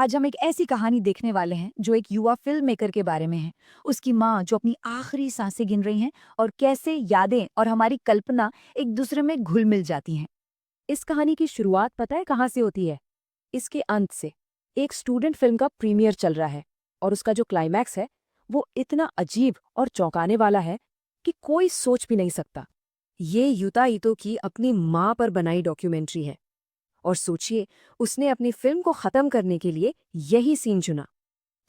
आज हम एक ऐसी कहानी देखने वाले हैं जो एक युवा फिल्म मेकर के बारे में है। उसकी माँ जो अपनी आखिरी सांसें गिन रही हैं और कैसे यादें और हमारी कल्पना एक दूसरे में घुल मिल जाती हैं। इस कहानी की शुरुआत पता है कहाँ से होती है? इसके अंत से। एक स्टूडेंट फिल्म का प्रीमियर चल रहा है और उसका जो क्लाइमैक्स है वो इतना अजीब और चौंकाने वाला है कि कोई सोच भी नहीं सकता। ये युता ईतो की अपनी माँ पर बनाई डॉक्यूमेंट्री है। और सोचिए, उसने अपनी फिल्म को खत्म करने के लिए यही सीन चुना।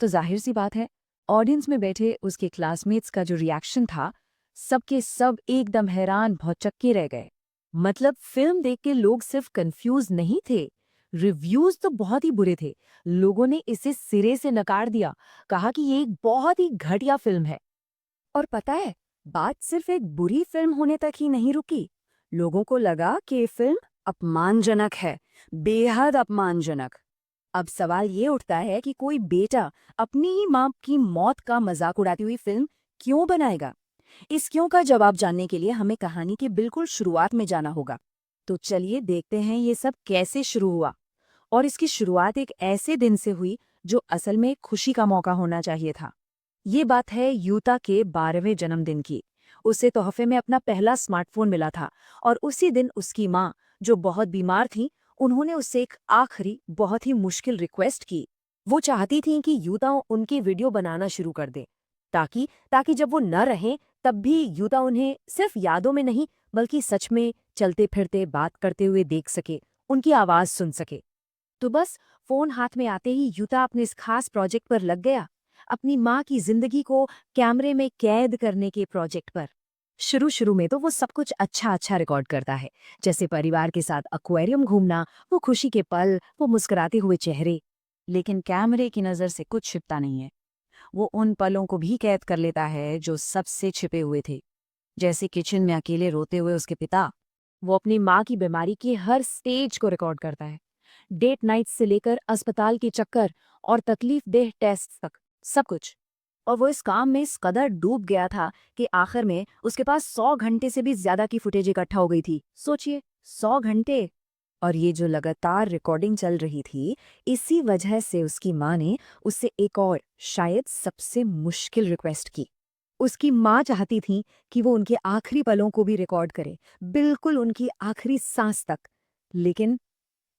तो जाहिर सी बात है, ऑडियंस में बैठे उसके क्लासमेट्स का जो रिएक्शन था, सबके सब एकदम हैरान भौचक्के रह गए। मतलब फिल्म देख के लोग सिर्फ कंफ्यूज नहीं थे, रिव्यूज तो बहुत ही बुरे थे। लोगों ने इसे सिरे से नकार दिया, कहा कि ये एक बहुत ही घटिया फिल्म है। और पता है, बात सिर्फ एक बुरी फिल्म होने तक ही नहीं रुकी। लोगों को लगा कि ये फिल्म अपमानजनक है, बेहद अपमानजनक। अब सवाल ये उठता है कि कोई बेटा अपनी ही माँ की मौत का मजाक उड़ाती हुई फिल्म क्यों बनाएगा? इस क्यों का जवाब जानने के लिए हमें कहानी की बिल्कुल शुरुआत में जाना होगा। तो चलिए देखते हैं ये सब कैसे शुरू हुआ। और इसकी शुरुआत एक ऐसे दिन से हुई जो असल में एक खुशी का मौका होना चाहिए था। ये बात है यूता के 12वें जन्मदिन की। उसे तोहफे में अपना पहला स्मार्टफोन मिला था और उसी दिन उसकी माँ, जो बहुत बीमार थी, उन्होंने उससे एक आखिरी बहुत ही मुश्किल रिक्वेस्ट की। वो चाहती थीं कि यूता उनकी वीडियो बनाना शुरू कर दे, ताकि ताकि जब वो न रहें तब भी यूता उन्हें सिर्फ यादों में नहीं बल्कि सच में चलते फिरते बात करते हुए देख सके, उनकी आवाज़ सुन सके। तो बस फोन हाथ में आते ही यूता अपने इस खास प्रोजेक्ट पर लग गया, अपनी माँ की जिंदगी को कैमरे में कैद करने के प्रोजेक्ट पर। शुरू शुरू में तो वो सब कुछ अच्छा अच्छा रिकॉर्ड करता है, जैसे परिवार के साथ एक्वेरियम घूमना, वो खुशी के पल, वो मुस्कुराते हुए चेहरे। लेकिन कैमरे की नज़र से कुछ छिपता नहीं है। वो उन पलों को भी कैद कर लेता है जो सबसे छिपे हुए थे, जैसे किचन में अकेले रोते हुए उसके पिता। वो अपनी माँ की बीमारी की हर स्टेज को रिकॉर्ड करता है, डेट नाइट से लेकर अस्पताल के चक्कर और तकलीफ देह टेस्ट तक, सब कुछ। और वो इस काम में इस कदर डूब गया था कि आखिर में उसके पास 100 घंटे से भी ज्यादा की फुटेज इकट्ठा हो गई थी। सोचिए, 100 घंटे। और ये जो लगातार रिकॉर्डिंग चल रही थी, इसी वजह से उसकी माँ ने उससे एक और, शायद सबसे मुश्किल रिक्वेस्ट की। उसकी माँ चाहती थी कि वो उनके आखिरी पलों को भी रिकॉर्ड करे, बिल्कुल उनकी आखिरी सांस तक। लेकिन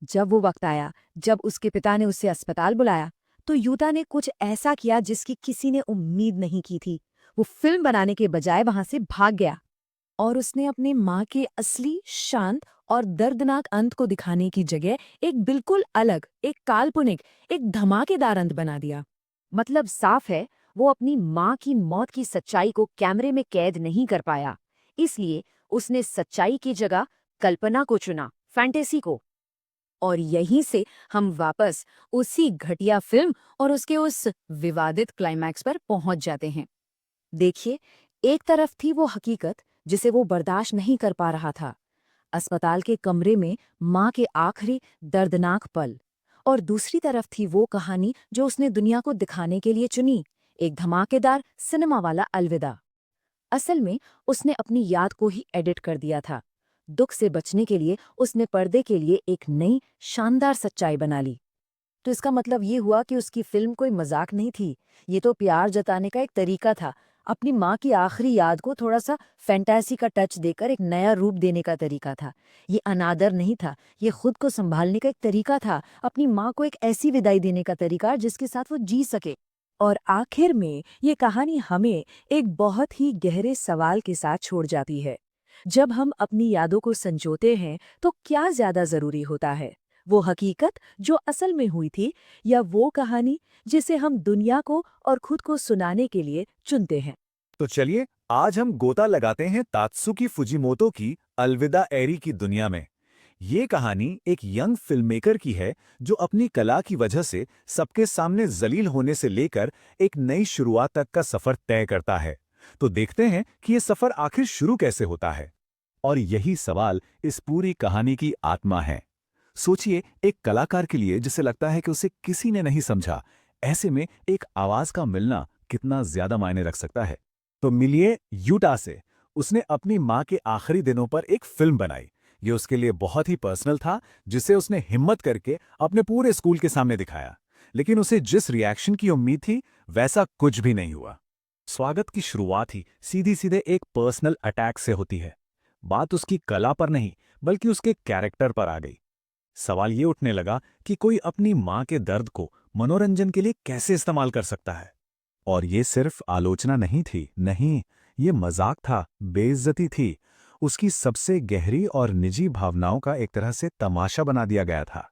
जब वो वक्त आया, जब उसके पिता ने उसे अस्पताल बुलाया, तो यूता ने कुछ ऐसा किया जिसकी किसी ने उम्मीद नहीं की थी। वो फिल्म बनाने के बजाय वहां से भाग गया और उसने अपने माँ के असली, शांत और दर्दनाक अंत को दिखाने की जगह एक बिल्कुल अलग, एक काल्पनिक, एक धमाकेदार अंत बना दिया। मतलब साफ है, वो अपनी माँ की मौत की सच्चाई को कैमरे में कैद नहीं कर पाया। इसलिए उसने सच्चाई की जगह कल्पना को चुना, फैंटेसी को। और यहीं से हम वापस उसी घटिया फिल्म और उसके उस विवादित क्लाइमैक्स पर पहुंच जाते हैं। देखिए, एक तरफ थी वो हकीकत जिसे वो बर्दाश्त नहीं कर पा रहा था, अस्पताल के कमरे में माँ के आखिरी दर्दनाक पल। और दूसरी तरफ थी वो कहानी जो उसने दुनिया को दिखाने के लिए चुनी, एक धमाकेदार सिनेमा वाला अलविदा। असल में उसने अपनी याद को ही एडिट कर दिया था। दुख से बचने के लिए उसने पर्दे के लिए एक नई शानदार सच्चाई बना ली। तो इसका मतलब ये हुआ कि उसकी फिल्म कोई मजाक नहीं थी, ये तो प्यार जताने का एक तरीका था। अपनी माँ की आखिरी याद को थोड़ा सा फैंटेसी का टच देकर एक नया रूप देने का तरीका था। ये अनादर नहीं था, ये खुद को संभालने का एक तरीका था, अपनी माँ को एक ऐसी विदाई देने का तरीका जिसके साथ वो जी सके। और आखिर में ये कहानी हमें एक बहुत ही गहरे सवाल के साथ छोड़ जाती है। जब हम अपनी यादों को संजोते हैं तो क्या ज्यादा जरूरी होता है, वो हकीकत जो असल में हुई थी, या वो कहानी जिसे हम दुनिया को और खुद को सुनाने के लिए चुनते हैं? तो चलिए, आज हम गोता लगाते हैं तात्सुकी फुजिमोतो की अलविदा एरी की दुनिया में। ये कहानी एक यंग फिल्ममेकर की है जो अपनी कला की वजह से सबके सामने जलील होने से लेकर एक नई शुरुआत तक का सफर तय करता है। तो देखते हैं कि ये सफर आखिर शुरू कैसे होता है। और यही सवाल इस पूरी कहानी की आत्मा है। सोचिए, एक कलाकार के लिए जिसे लगता है कि उसे किसी ने नहीं समझा, ऐसे में एक आवाज का मिलना कितना ज्यादा मायने रख सकता है। तो मिलिए यूटा से। उसने अपनी माँ के आखिरी दिनों पर एक फिल्म बनाई। ये उसके लिए बहुत ही पर्सनल था, जिसे उसने हिम्मत करके अपने पूरे स्कूल के सामने दिखाया। लेकिन उसे जिस रिएक्शन की उम्मीद थी वैसा कुछ भी नहीं हुआ। स्वागत की शुरुआत ही सीधी सीधे एक पर्सनल अटैक से होती है। बात उसकी कला पर नहीं बल्कि उसके कैरेक्टर पर आ गई। सवाल ये उठने लगा कि कोई अपनी मां के दर्द को मनोरंजन के लिए कैसे इस्तेमाल कर सकता है। और ये सिर्फ आलोचना नहीं थी, नहीं, ये मजाक था, बेइज्जती थी, उसकी सबसे गहरी और निजी भावनाओं का एक तरह से तमाशा बना दिया गया था।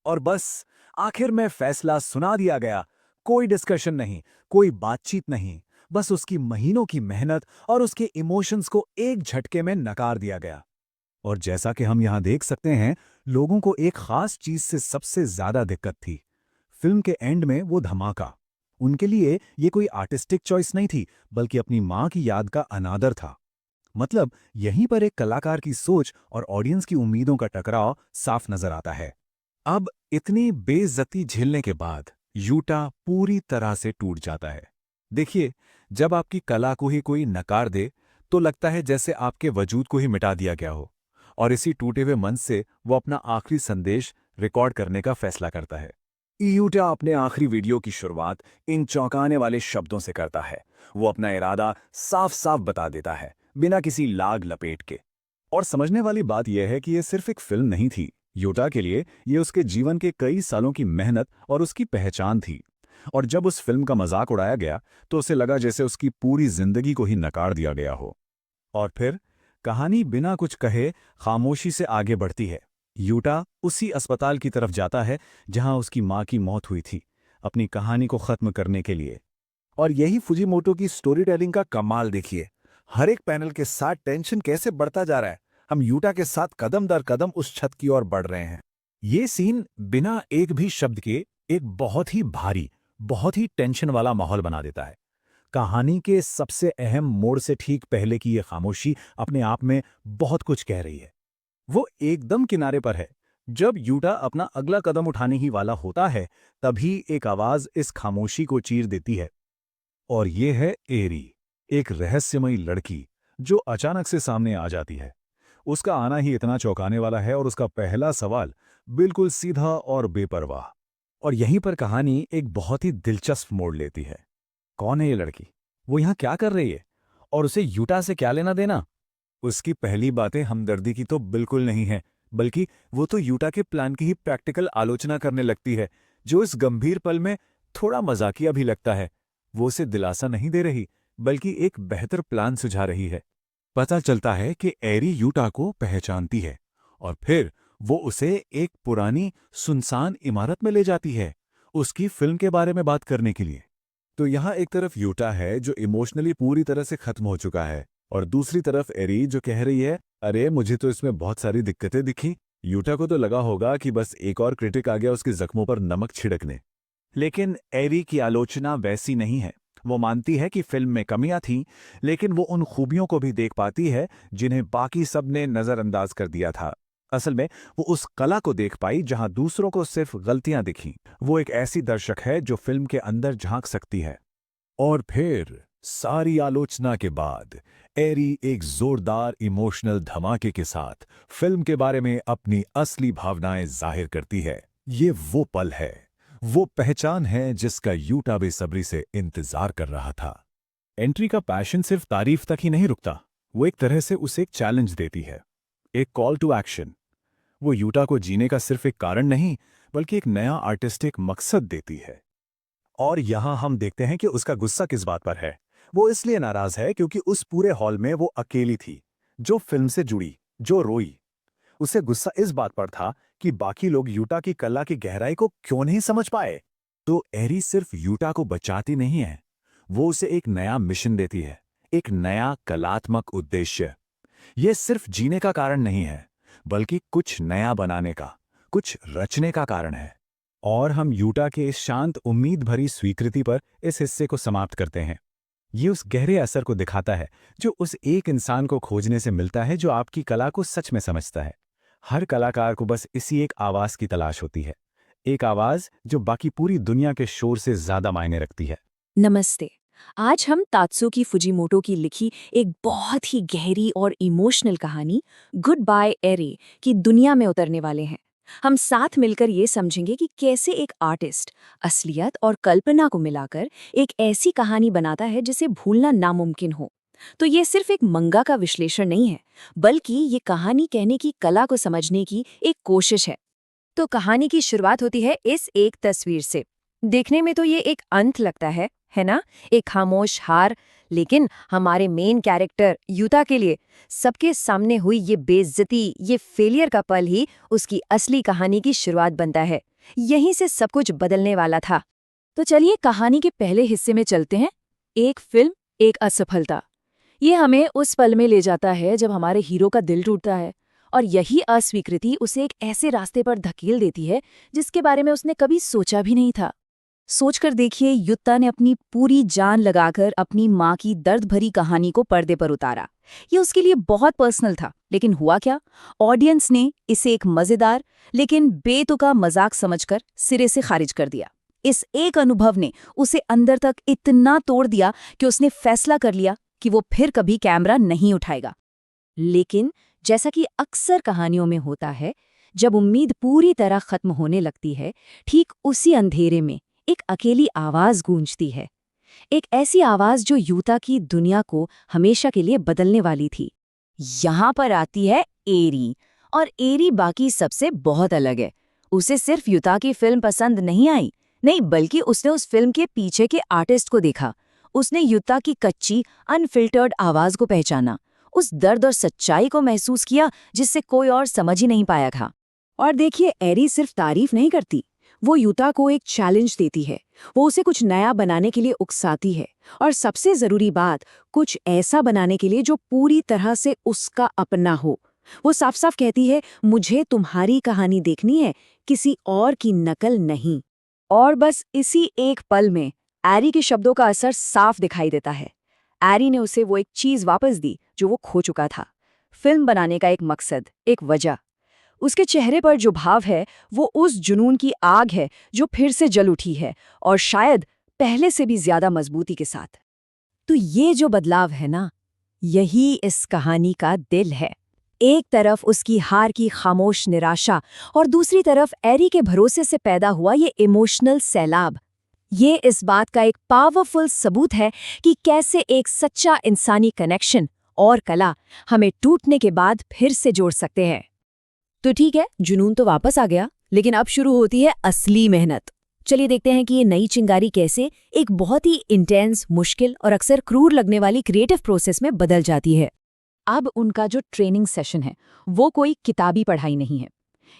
और बस आखिर में फैसला सुना दिया गया। कोई डिस्कशन नहीं, कोई बातचीत नहीं, बस उसकी महीनों की मेहनत और उसके इमोशंस को एक झटके में नकार दिया गया। और जैसा कि हम यहां देख सकते हैं, लोगों को एक खास चीज से सबसे ज्यादा दिक्कत थी। फिल्म के एंड में वो धमाका। उनके लिए ये कोई आर्टिस्टिक चॉइस नहीं थी, बल्कि अपनी मां की याद का अनादर था। मतलब यहीं पर एक कलाकार की सोच और ऑडियंस की उम्मीदों का टकराव साफ नजर आता है। अब इतनी बेइज्जती झेलने के बाद यूटा पूरी तरह से टूट जाता है। देखिए, जब आपकी कला को ही कोई नकार दे तो लगता है जैसे आपके वजूद को ही मिटा दिया गया हो। और इसी टूटे हुए मन से वो अपना आखिरी संदेश रिकॉर्ड करने का फैसला करता है। यूटा अपने आखिरी वीडियो की शुरुआत इन चौंकाने वाले शब्दों से करता है। वो अपना इरादा साफ साफ बता देता है, बिना किसी लाग लपेट के। और समझने वाली बात यह है कि यह सिर्फ एक फिल्म नहीं थी। योटा के लिए ये उसके जीवन के कई सालों की मेहनत और उसकी पहचान थी। और जब उस फिल्म का मजाक उड़ाया गया तो उसे लगा जैसे उसकी पूरी जिंदगी को ही नकार दिया गया हो। और फिर कहानी बिना कुछ कहे खामोशी से आगे बढ़ती है। यूटा उसी अस्पताल की तरफ जाता है जहां उसकी मां की मौत हुई थी, अपनी कहानी को खत्म करने के लिए। और यही फुजीमोटो की स्टोरी टेलिंग का कमाल देखिए। हर एक पैनल के साथ टेंशन कैसे बढ़ता जा रहा है। हम यूटा के साथ कदम दर कदम उस छत की ओर बढ़ रहे हैं। ये सीन बिना एक भी शब्द के एक बहुत ही भारी, बहुत ही टेंशन वाला माहौल बना देता है। कहानी के सबसे अहम मोड़ से ठीक पहले की ये खामोशी अपने आप में बहुत कुछ कह रही है। वो एकदम किनारे पर है। जब यूटा अपना अगला कदम उठाने ही वाला होता है, तभी एक आवाज इस खामोशी को चीर देती है। और ये है एरी, एक रहस्यमयी लड़की जो अचानक से सामने आ जाती है। उसका आना ही इतना चौंकाने वाला है और उसका पहला सवाल बिल्कुल सीधा और बेपरवाह। और यहीं पर कहानी एक बहुत ही दिलचस्प मोड़ लेती है। कौन है ये लड़की? वो यहां क्या कर रही है? और उसे यूटा से क्या लेना देना? उसकी पहली बातें हमदर्दी की तो बिल्कुल नहीं है, बल्कि वो तो यूटा के प्लान की ही प्रैक्टिकल आलोचना करने लगती है, जो इस गंभीर पल में थोड़ा मजाकिया भी लगता है। वो उसे दिलासा नहीं दे रही, बल्कि एक बेहतर प्लान सुझा रही है। पता चलता है कि एरी यूटा को पहचानती है और फिर वो उसे एक पुरानी सुनसान इमारत में ले जाती है, उसकी फिल्म के बारे में बात करने के लिए। तो यहाँ एक तरफ यूटा है जो इमोशनली पूरी तरह से खत्म हो चुका है, और दूसरी तरफ एरी जो कह रही है, अरे मुझे तो इसमें बहुत सारी दिक्कतें दिखी। यूटा को तो लगा होगा कि बस एक और क्रिटिक आ गया उसके जख्मों पर नमक छिड़कने। लेकिन एरी की आलोचना वैसी नहीं है। वो मानती है कि फिल्म में कमियां थीं, लेकिन वो उन खूबियों को भी देख पाती है जिन्हें बाकी सब ने नजरअंदाज कर दिया था। असल में वो उस कला को देख पाई जहां दूसरों को सिर्फ गलतियां दिखीं। वो एक ऐसी दर्शक है जो फिल्म के अंदर झांक सकती है। और फिर सारी आलोचना के बाद एरी एक जोरदार इमोशनल धमाके के साथ फिल्म के बारे में अपनी असली भावनाएं जाहिर करती है। ये वो पल है, वो पहचान है जिसका यूटा बेसब्री से इंतजार कर रहा था। एंट्री का पैशन सिर्फ तारीफ तक ही नहीं रुकता, वो एक तरह से उसे एक चैलेंज देती है, एक कॉल टू एक्शन। वो यूटा को जीने का सिर्फ एक कारण नहीं, बल्कि एक नया आर्टिस्टिक मकसद देती है। और यहां हम देखते हैं कि उसका गुस्सा किस बात पर है। वो इसलिए नाराज है क्योंकि उस पूरे हॉल में वो अकेली थी जो फिल्म से जुड़ी, जो रोई। उसे गुस्सा इस बात पर था कि बाकी लोग यूटा की कला की गहराई को क्यों नहीं समझ पाए। तो एरी सिर्फ यूटा को बचाती नहीं है, वो उसे एक नया मिशन देती है, एक नया कलात्मक उद्देश्य। यह सिर्फ जीने का कारण नहीं है, बल्कि कुछ नया बनाने का, कुछ रचने का कारण है। और हम यूटा के इस शांत उम्मीद भरी स्वीकृति पर इस हिस्से को समाप्त करते हैं। ये उस गहरे असर को दिखाता है जो उस एक इंसान को खोजने से मिलता है जो आपकी कला को सच में समझता है। हर कलाकार को बस इसी एक आवाज की तलाश होती है, एक आवाज जो बाकी पूरी दुनिया के शोर से ज्यादा मायने रखती है। नमस्ते। आज हम तात्सुकी फुजीमोटो की लिखी एक बहुत ही गहरी और इमोशनल कहानी गुड बाय एरी की दुनिया में उतरने वाले हैं। हम साथ मिलकर ये समझेंगे कि कैसे एक आर्टिस्ट असलियत और कल्पना को मिलाकर एक ऐसी कहानी बनाता है जिसे भूलना नामुमकिन हो। तो ये सिर्फ एक मंगा का विश्लेषण नहीं है, बल्कि ये कहानी कहने की कला को समझने की एक कोशिश है। तो कहानी की शुरुआत होती है इस एक तस्वीर से। देखने में तो ये एक अंत लगता है ना? एक खामोश हार। लेकिन हमारे मेन कैरेक्टर युता के लिए सबके सामने हुई ये बेइज्जती, ये फेलियर का पल ही उसकी असली कहानी की शुरुआत बनता है। यहीं से सब कुछ बदलने वाला था। तो चलिए कहानी के पहले हिस्से में चलते हैं। एक फिल्म, एक असफलता। ये हमें उस पल में ले जाता है जब हमारे हीरो का दिल टूटता है, और यही अस्वीकृति उसे एक ऐसे रास्ते पर धकेल देती है जिसके बारे में उसने कभी सोचा भी नहीं था। सोचकर देखिए, युत्ता ने अपनी पूरी जान लगाकर अपनी माँ की दर्द भरी कहानी को पर्दे पर उतारा। ये उसके लिए बहुत पर्सनल था, लेकिन हुआ क्या? ऑडियंस ने इसे एक मजेदार लेकिन बेतुका मजाक समझकर सिरे से खारिज कर दिया। इस एक अनुभव ने उसे अंदर तक इतना तोड़ दिया कि उसने फैसला कर लिया कि वो फिर कभी कैमरा नहीं उठाएगा। लेकिन जैसा कि अक्सर कहानियों में होता है, जब उम्मीद पूरी तरह खत्म होने लगती है, ठीक उसी अंधेरे में एक अकेली आवाज गूंजती है। एक ऐसी आवाज जो युता की दुनिया को हमेशा के लिए बदलने वाली थी। यहाँ पर आती है एरी, और एरी बाकी सबसे बहुत अलग है। उसे सिर्फ युता की फिल्म पसंद नहीं आई, नहीं, बल्कि उसने उस फिल्म के पीछे के आर्टिस्ट को देखा। उसने युता की कच्ची, अनफिल्टर्ड आवाज को पहचाना, उस दर्द और सच्चाई को महसूस किया जिससे कोई और समझ ही नहीं पाया था। और देखिए, एरी सिर्फ तारीफ नहीं करती, वो युता को एक चैलेंज देती है। वो उसे कुछ नया बनाने के लिए उकसाती है, और सबसे जरूरी बात, कुछ ऐसा बनाने के लिए जो पूरी तरह से उसका अपना हो। वो साफ साफ कहती है, मुझे तुम्हारी कहानी देखनी है, किसी और की नकल नहीं। और बस इसी एक पल में एरी के शब्दों का असर साफ दिखाई देता है। एरी ने उसे वो एक चीज वापस दी जो वो खो चुका था, फिल्म बनाने का एक मकसद, एक वजह। उसके चेहरे पर जो भाव है वो उस जुनून की आग है जो फिर से जल उठी है, और शायद पहले से भी ज्यादा मजबूती के साथ। तो ये जो बदलाव है ना, यही इस कहानी का दिल है। एक तरफ उसकी हार की खामोश निराशा, और दूसरी तरफ एरी के भरोसे से पैदा हुआ ये इमोशनल सैलाब। ये इस बात का एक पावरफुल सबूत है कि कैसे एक सच्चा इंसानी कनेक्शन और कला हमें टूटने के बाद फिर से जोड़ सकते हैं। तो ठीक है, जुनून तो वापस आ गया, लेकिन अब शुरू होती है असली मेहनत। चलिए देखते हैं कि ये नई चिंगारी कैसे एक बहुत ही इंटेंस, मुश्किल और अक्सर क्रूर लगने वाली क्रिएटिव प्रोसेस में बदल जाती है। अब उनका जो ट्रेनिंग सेशन है वो कोई किताबी पढ़ाई नहीं है।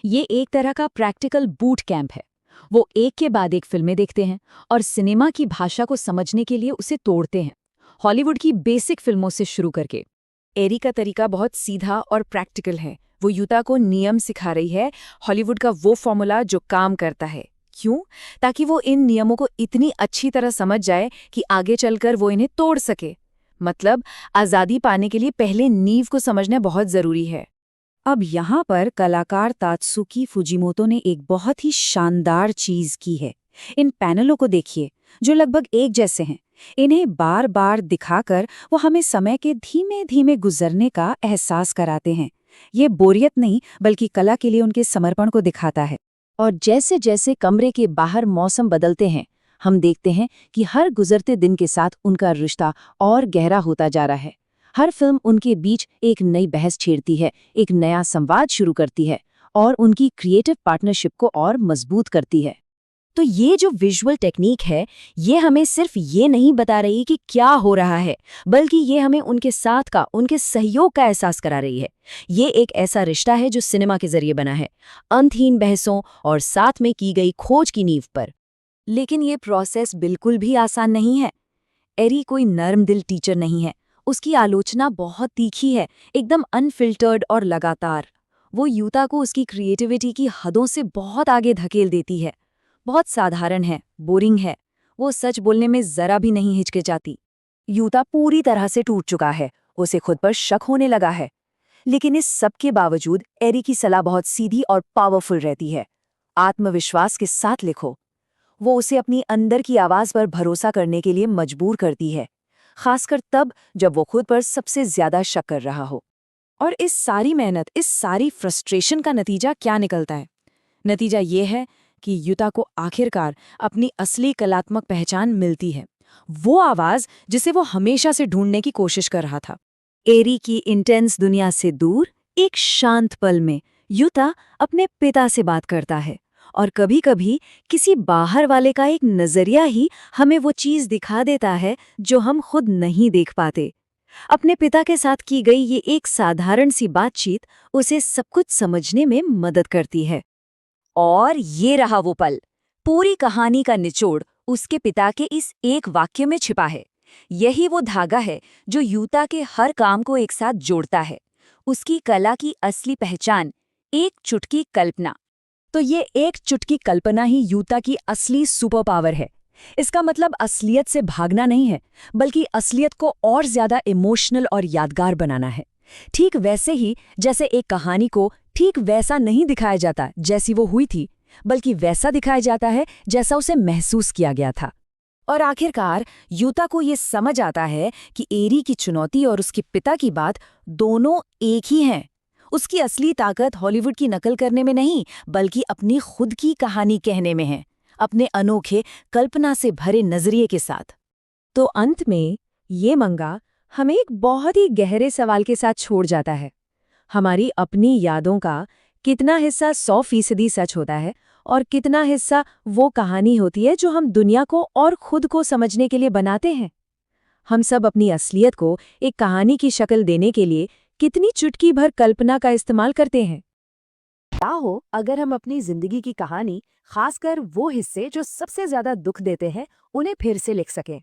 ये एक तरह का प्रैक्टिकल बूट कैंप है। वो एक के बाद एक फिल्में देखते हैं और सिनेमा की भाषा को समझने के लिए उसे तोड़ते हैं, हॉलीवुड की बेसिक फिल्मों से शुरू करके। एरी का तरीका बहुत सीधा और प्रैक्टिकल है। वो युता को नियम सिखा रही है, हॉलीवुड का वो फॉर्मूला जो काम करता है। क्यों? ताकि वो इन नियमों को इतनी अच्छी तरह समझ जाए कि आगे चलकर वो इन्हें तोड़ सके। मतलब आज़ादी पाने के लिए पहले नींव को समझना बहुत जरूरी है। अब यहाँ पर कलाकार तात्सुकी फुजिमोतो ने एक बहुत ही शानदार चीज की है। इन पैनलों को देखिए, जो लगभग एक जैसे हैं। इन्हें बार बार दिखाकर वो हमें समय के धीमे धीमे गुजरने का एहसास कराते हैं। ये बोरियत नहीं, बल्कि कला के लिए उनके समर्पण को दिखाता है। और जैसे जैसे कमरे के बाहर मौसम बदलते हैं, हम देखते हैं कि हर गुजरते दिन के साथ उनका रिश्ता और गहरा होता जा रहा है। हर फिल्म उनके बीच एक नई बहस छेड़ती है, एक नया संवाद शुरू करती है, और उनकी क्रिएटिव पार्टनरशिप को और मजबूत करती है। तो ये जो विजुअल टेक्निक है, ये हमें सिर्फ ये नहीं बता रही कि क्या हो रहा है, बल्कि ये हमें उनके साथ का, उनके सहयोग का एहसास करा रही है। ये एक ऐसा रिश्ता है जो सिनेमा के जरिए बना है, अंतहीन बहसों और साथ में की गई खोज की नींव पर। लेकिन ये प्रोसेस बिल्कुल भी आसान नहीं है। एरी कोई नर्म दिल टीचर नहीं है। उसकी आलोचना बहुत तीखी है, एकदम अनफिल्टर्ड और लगातार। वो युता को उसकी क्रिएटिविटी की हदों से बहुत आगे धकेल देती है। बहुत साधारण है, बोरिंग है। वो सच बोलने में जरा भी नहीं हिचकिचाती। युता पूरी तरह से टूट चुका है, उसे खुद पर शक होने लगा है। लेकिन इस सब के बावजूद एरी की सलाह बहुत सीधी और पावरफुल रहती है। आत्मविश्वास के साथ लिखो। वो उसे अपनी अंदर की आवाज पर भरोसा करने के लिए मजबूर करती है, खासकर तब जब वो खुद पर सबसे ज्यादा शक कर रहा हो। और इस सारी मेहनत, इस सारी फ्रस्ट्रेशन का नतीजा क्या निकलता है? नतीजा ये है कि युता को आखिरकार अपनी असली कलात्मक पहचान मिलती है, वो आवाज जिसे वो हमेशा से ढूंढने की कोशिश कर रहा था। एरी की इंटेंस दुनिया से दूर एक शांत पल में युता अपने पिता से बात करता है, और कभी-कभी किसी बाहर वाले का एक नजरिया ही हमें वो चीज दिखा देता है जो हम खुद नहीं देख पाते। अपने पिता के साथ की गई ये एक साधारण सी बातचीत उसे सब कुछ समझने में मदद करती है। और ये रहा वो पल। पूरी कहानी का निचोड़ उसके पिता के इस एक वाक्य में छिपा है। यही वो धागा है जो युता के हर काम को एक साथ जोड़ता है। उसकी कला की असली पहचान, एक चुटकी कल्पना। तो ये एक चुटकी कल्पना ही युता की असली सुपर पावर है। इसका मतलब असलियत से भागना नहीं है, बल्कि असलियत को और ज्यादा इमोशनल और यादगार बनाना है। ठीक वैसे ही जैसे एक कहानी को ठीक वैसा नहीं दिखाया जाता जैसी वो हुई थी, बल्कि वैसा दिखाया जाता है जैसा उसे महसूस किया गया था। और आखिरकार युता को ये समझ आता है कि एरी की चुनौती और उसके पिता की बात दोनों एक ही हैं। उसकी असली ताकत हॉलीवुड की नकल करने में नहीं, बल्कि अपनी खुद की कहानी कहने में है, अपने अनोखे कल्पना से भरे नजरिए के साथ। तो अंत में ये मंगा हमें एक बहुत ही गहरे सवाल के साथ छोड़ जाता है। हमारी अपनी यादों का कितना हिस्सा 100% सच होता है, और कितना हिस्सा वो कहानी होती है जो हम दुनिया को और खुद को समझने के लिए बनाते हैं। हम सब अपनी असलियत को एक कहानी की शक्ल देने के लिए कितनी चुटकी भर कल्पना का इस्तेमाल करते हैं। क्या हो अगर हम अपनी जिंदगी की कहानी, खासकर वो हिस्से जो सबसे ज्यादा दुख देते हैं, उन्हें फिर से लिख सकें।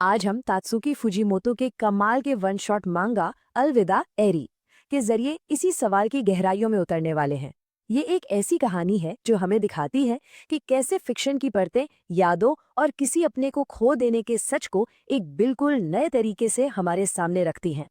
आज हम तात्सुकी फुजीमोतो के कमाल के वन शॉट मांगा अलविदा एरी के जरिए इसी सवाल की गहराइयों में उतरने वाले हैं। ये एक ऐसी कहानी है जो हमें दिखाती है कि कैसे फिक्शन की परतें यादों और किसी अपने को खो देने के सच को एक बिल्कुल नए तरीके से हमारे सामने रखती हैं।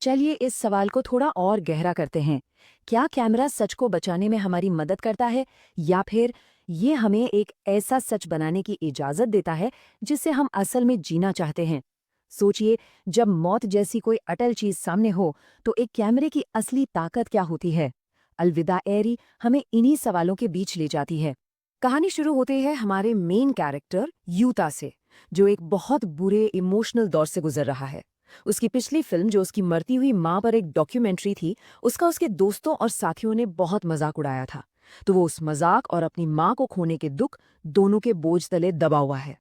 चलिए इस सवाल को थोड़ा और गहरा करते हैं। क्या कैमरा सच को बचाने में हमारी मदद करता है, या फिर ये हमें एक ऐसा सच बनाने की इजाजत देता है जिसे हम असल में जीना चाहते हैं? सोचिए, जब मौत जैसी कोई अटल चीज सामने हो तो एक कैमरे की असली ताकत क्या होती है? अलविदा एरी हमें इन्हीं सवालों के बीच ले जाती है। कहानी शुरू होती है हमारे मेन कैरेक्टर युता से, जो एक बहुत बुरे इमोशनल दौर से गुजर रहा है। उसकी पिछली फिल्म, जो उसकी मरती हुई मां पर एक डॉक्यूमेंट्री थी, उसका उसके दोस्तों और साथियों ने बहुत मजाक उड़ाया था। तो वो उस मजाक और अपनी मां को खोने के दुख दोनों के बोझ तले दबा हुआ है।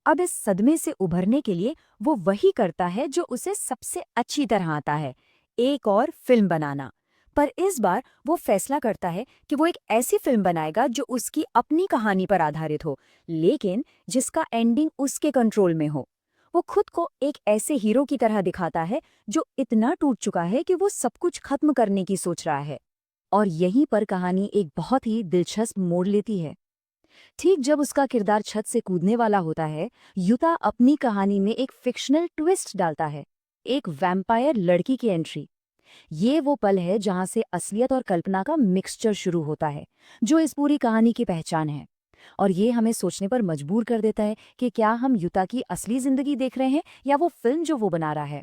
अब इस सदमे से उभरने के लिए वो वही करता है जो उसे सबसे अच्छी तरह आता है, एक और फिल्म बनाना। पर इस बार वो फैसला करता है कि वो एक ऐसी फिल्म बनाएगा जो उसकी अपनी कहानी पर आधारित हो, लेकिन जिसका एंडिंग उसके कंट्रोल में हो। वो खुद को एक ऐसे हीरो की तरह दिखाता है जो इतना टूट चुका है कि वो सब कुछ खत्म करने की सोच रहा है। और यहीं पर कहानी एक बहुत ही दिलचस्प मोड़ लेती है। ठीक जब उसका किरदार छत से कूदने वाला होता है, युता अपनी कहानी में एक फिक्शनल ट्विस्ट डालता है, एक वैम्पायर लड़की की एंट्री। ये वो पल है जहां से असलियत और कल्पना का मिक्सचर शुरू होता है, जो इस पूरी कहानी की पहचान है। और ये हमें सोचने पर मजबूर कर देता है कि क्या हम युता की असली जिंदगी देख रहे हैं या वो फिल्म जो वो बना रहा है।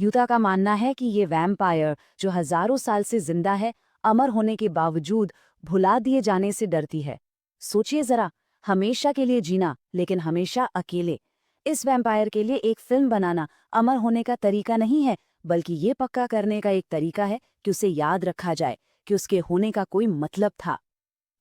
युता का मानना है कि ये वैम्पायर जो हजारों साल से जिंदा है, अमर होने के बावजूद भुला दिए जाने से डरती है। सोचिए जरा, हमेशा के लिए जीना लेकिन हमेशा अकेले। इस वैम्पायर के लिए एक फिल्म बनाना अमर होने का तरीका नहीं है, बल्कि ये पक्का करने का एक तरीका है कि उसे याद रखा जाए कि उसके होने का कोई मतलब था।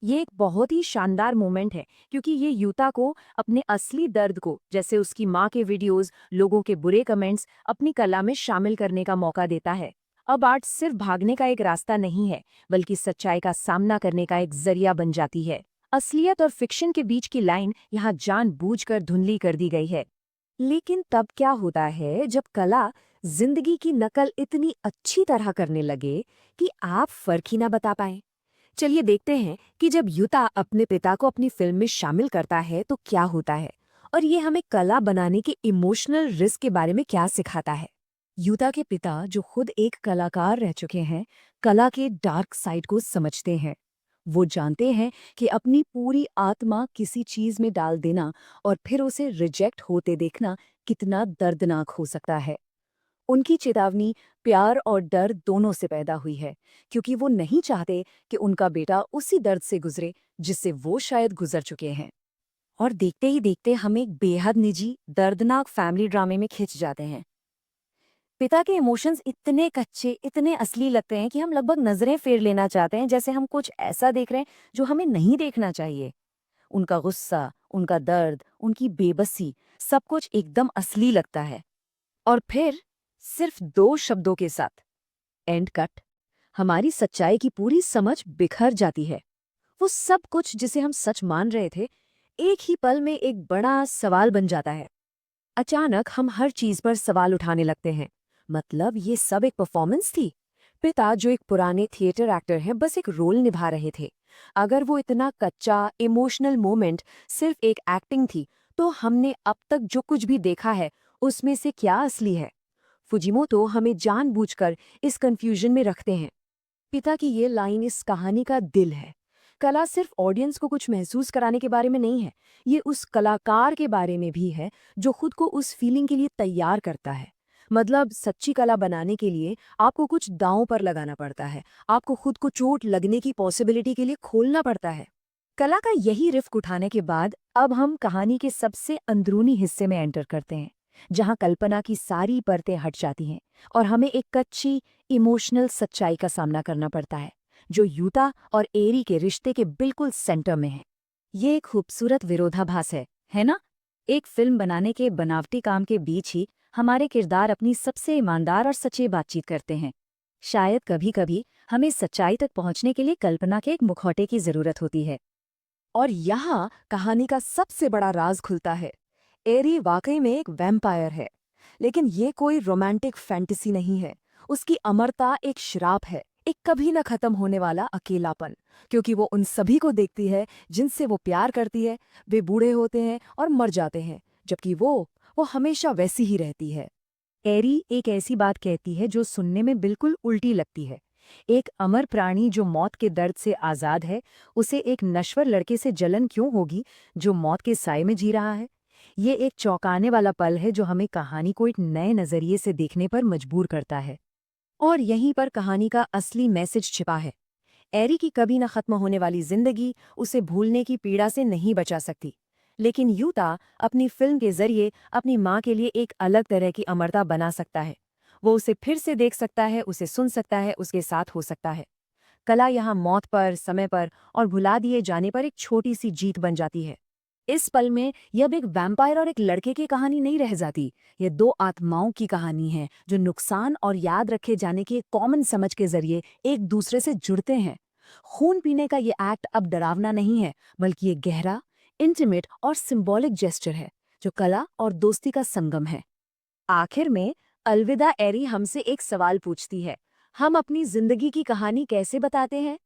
ये एक बहुत ही शानदार मोमेंट है, क्योंकि ये युता को अपने असली दर्द को, जैसे उसकी माँ के वीडियोस, लोगों के बुरे कमेंट्स, अपनी कला में शामिल करने का मौका देता है। अब आर्ट सिर्फ भागने का एक रास्ता नहीं है, बल्कि सच्चाई का सामना करने का एक जरिया बन जाती है। असलियत और फिक्शन के बीच की लाइन यहाँ जानबूझकर धुंधली कर दी गई है। लेकिन तब क्या होता है जब कला जिंदगी की नकल इतनी अच्छी तरह करने लगे कि आप फर्क ही ना बता पाए? चलिए देखते हैं कि जब युता अपने पिता को अपनी फिल्म में शामिल करता है तो क्या होता है, और ये हमें कला बनाने के इमोशनल रिस्क के बारे में क्या सिखाता है। युता के पिता, जो खुद एक कलाकार रह चुके हैं, कला के डार्क साइड को समझते हैं। वो जानते हैं कि अपनी पूरी आत्मा किसी चीज में डाल देना और फिर उसे रिजेक्ट होते देखना कितना दर्दनाक हो सकता है। उनकी चेतावनी प्यार और डर दोनों से पैदा हुई है, क्योंकि वो नहीं चाहते कि उनका बेटा उसी दर्द से गुजरे जिससे वो शायद गुजर चुके हैं। और देखते ही देखते हम एक बेहद निजी, दर्दनाक फैमिली ड्रामे में खिंच जाते हैं। पिता के इमोशंस इतने कच्चे, इतने असली लगते हैं कि हम लगभग नजरें फेर लेना चाहते हैं, जैसे हम कुछ ऐसा देख रहे हैं जो हमें नहीं देखना चाहिए। उनका गुस्सा, उनका दर्द, उनकी बेबसी, सब कुछ एकदम असली लगता है। और फिर सिर्फ 2 शब्दों के साथ, एंड कट, हमारी सच्चाई की पूरी समझ बिखर जाती है। वो सब कुछ जिसे हम सच मान रहे थे, एक ही पल में एक बड़ा सवाल बन जाता है। अचानक हम हर चीज पर सवाल उठाने लगते हैं। मतलब ये सब एक परफॉर्मेंस थी? पिता जो एक पुराने थिएटर एक्टर हैं, बस एक रोल निभा रहे थे। अगर वो इतना कच्चा इमोशनल मोमेंट सिर्फ एक एक्टिंग थी, तो हमने अब तक जो कुछ भी देखा है उसमें से क्या असली है? फुजिमोतो हमें जानबूझकर इस कंफ्यूजन में रखते हैं। पिता की ये लाइन इस कहानी का दिल है। कला सिर्फ ऑडियंस को कुछ महसूस कराने के बारे में नहीं है, ये उस कलाकार के बारे में भी है जो खुद को उस फीलिंग के लिए तैयार करता है। मतलब सच्ची कला बनाने के लिए आपको कुछ दांव पर लगाना पड़ता है, आपको खुद को चोट लगने की पॉसिबिलिटी के लिए खोलना पड़ता है। कला का यही रिस्क उठाने के बाद अब हम कहानी के सबसे अंदरूनी हिस्से में एंटर करते हैं, जहां कल्पना की सारी परतें हट जाती हैं और हमें एक कच्ची इमोशनल सच्चाई का सामना करना पड़ता है, जो यूता और एरी के रिश्ते के बिल्कुल सेंटर में है। ये एक खूबसूरत विरोधाभास है ना? एक फिल्म बनाने के बनावटी काम के बीच ही हमारे किरदार अपनी सबसे ईमानदार और सच्ची बातचीत करते हैं। शायद कभी-कभी हमें सच्चाई तक पहुंचने के लिए कल्पना के एक मुखौटे की जरूरत होती है। और यहाँ कहानी का सबसे बड़ा राज खुलता है। एरी वाकई में एक वैम्पायर है, लेकिन ये कोई रोमांटिक फैंटेसी नहीं है। उसकी अमरता एक श्राप है, एक कभी न खत्म होने वाला अकेलापन, क्योंकि वो उन सभी को देखती है जिनसे वो प्यार करती है। वे बूढ़े होते हैं और मर जाते हैं, जबकि वो हमेशा वैसी ही रहती है। एरी एक ऐसी बात कहती है जो सुनने में बिल्कुल उल्टी लगती है। एक अमर प्राणी जो मौत के दर्द से आजाद है, उसे एक नश्वर लड़के से जलन क्यों होगी जो मौत के साए में जी रहा है? ये एक चौंकाने वाला पल है जो हमें कहानी को एक नए नजरिए से देखने पर मजबूर करता है। और यहीं पर कहानी का असली मैसेज छिपा है। एरी की कभी न खत्म होने वाली जिंदगी उसे भूलने की पीड़ा से नहीं बचा सकती, लेकिन यूता अपनी फिल्म के जरिए अपनी माँ के लिए एक अलग तरह की अमरता बना सकता है। वो उसे फिर से देख सकता है, उसे सुन सकता है, उसके साथ हो सकता है। कला यहाँ मौत पर, समय पर और भुला दिए जाने पर एक छोटी सी जीत बन जाती है। इस पल में यह अब एक वैम्पायर और एक लड़के की कहानी नहीं रह जाती। ये 2 आत्माओं की कहानी है जो नुकसान और याद रखे जाने की एक कॉमन समझ के जरिए एक दूसरे से जुड़ते हैं। खून पीने का ये एक्ट अब डरावना नहीं है, बल्कि ये गहरा, इंटीमेट और सिंबॉलिक जेस्चर है जो कला और दोस्ती का संगम है। आखिर में अलविदा एरी हमसे एक सवाल पूछती है, हम अपनी जिंदगी की कहानी कैसे बताते हैं?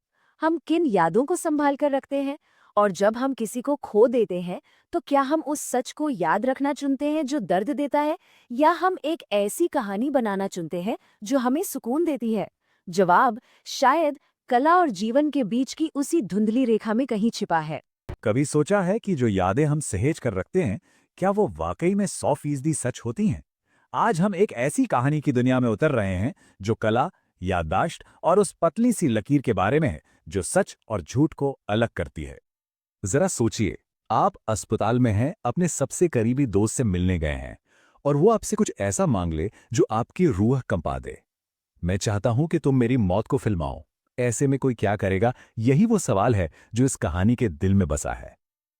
हम किन यादों को संभाल कर रखते हैं? और जब हम किसी को खो देते हैं, तो क्या हम उस सच को याद रखना चुनते हैं जो दर्द देता है, या हम एक ऐसी कहानी बनाना चुनते हैं जो हमें सुकून देती है? जवाब शायद कला और जीवन के बीच की उसी धुंधली रेखा में कहीं छिपा है। कभी सोचा है कि जो यादें हम सहेज कर रखते हैं, क्या वो वाकई में 100% सच होती हैं? आज हम एक ऐसी कहानी की दुनिया में उतर रहे हैं जो कला, याददाश्त और उस पतली सी लकीर के बारे में है जो सच और झूठ को अलग करती है। जरा सोचिए, आप अस्पताल में हैं, अपने सबसे करीबी दोस्त से मिलने गए हैं और वो आपसे कुछ ऐसा मांग ले जो आपकी रूह कंपा दे। मैं चाहता हूं कि तुम मेरी मौत को फिल्माओ। ऐसे में कोई क्या करेगा? यही वो सवाल है जो इस कहानी के दिल में बसा है।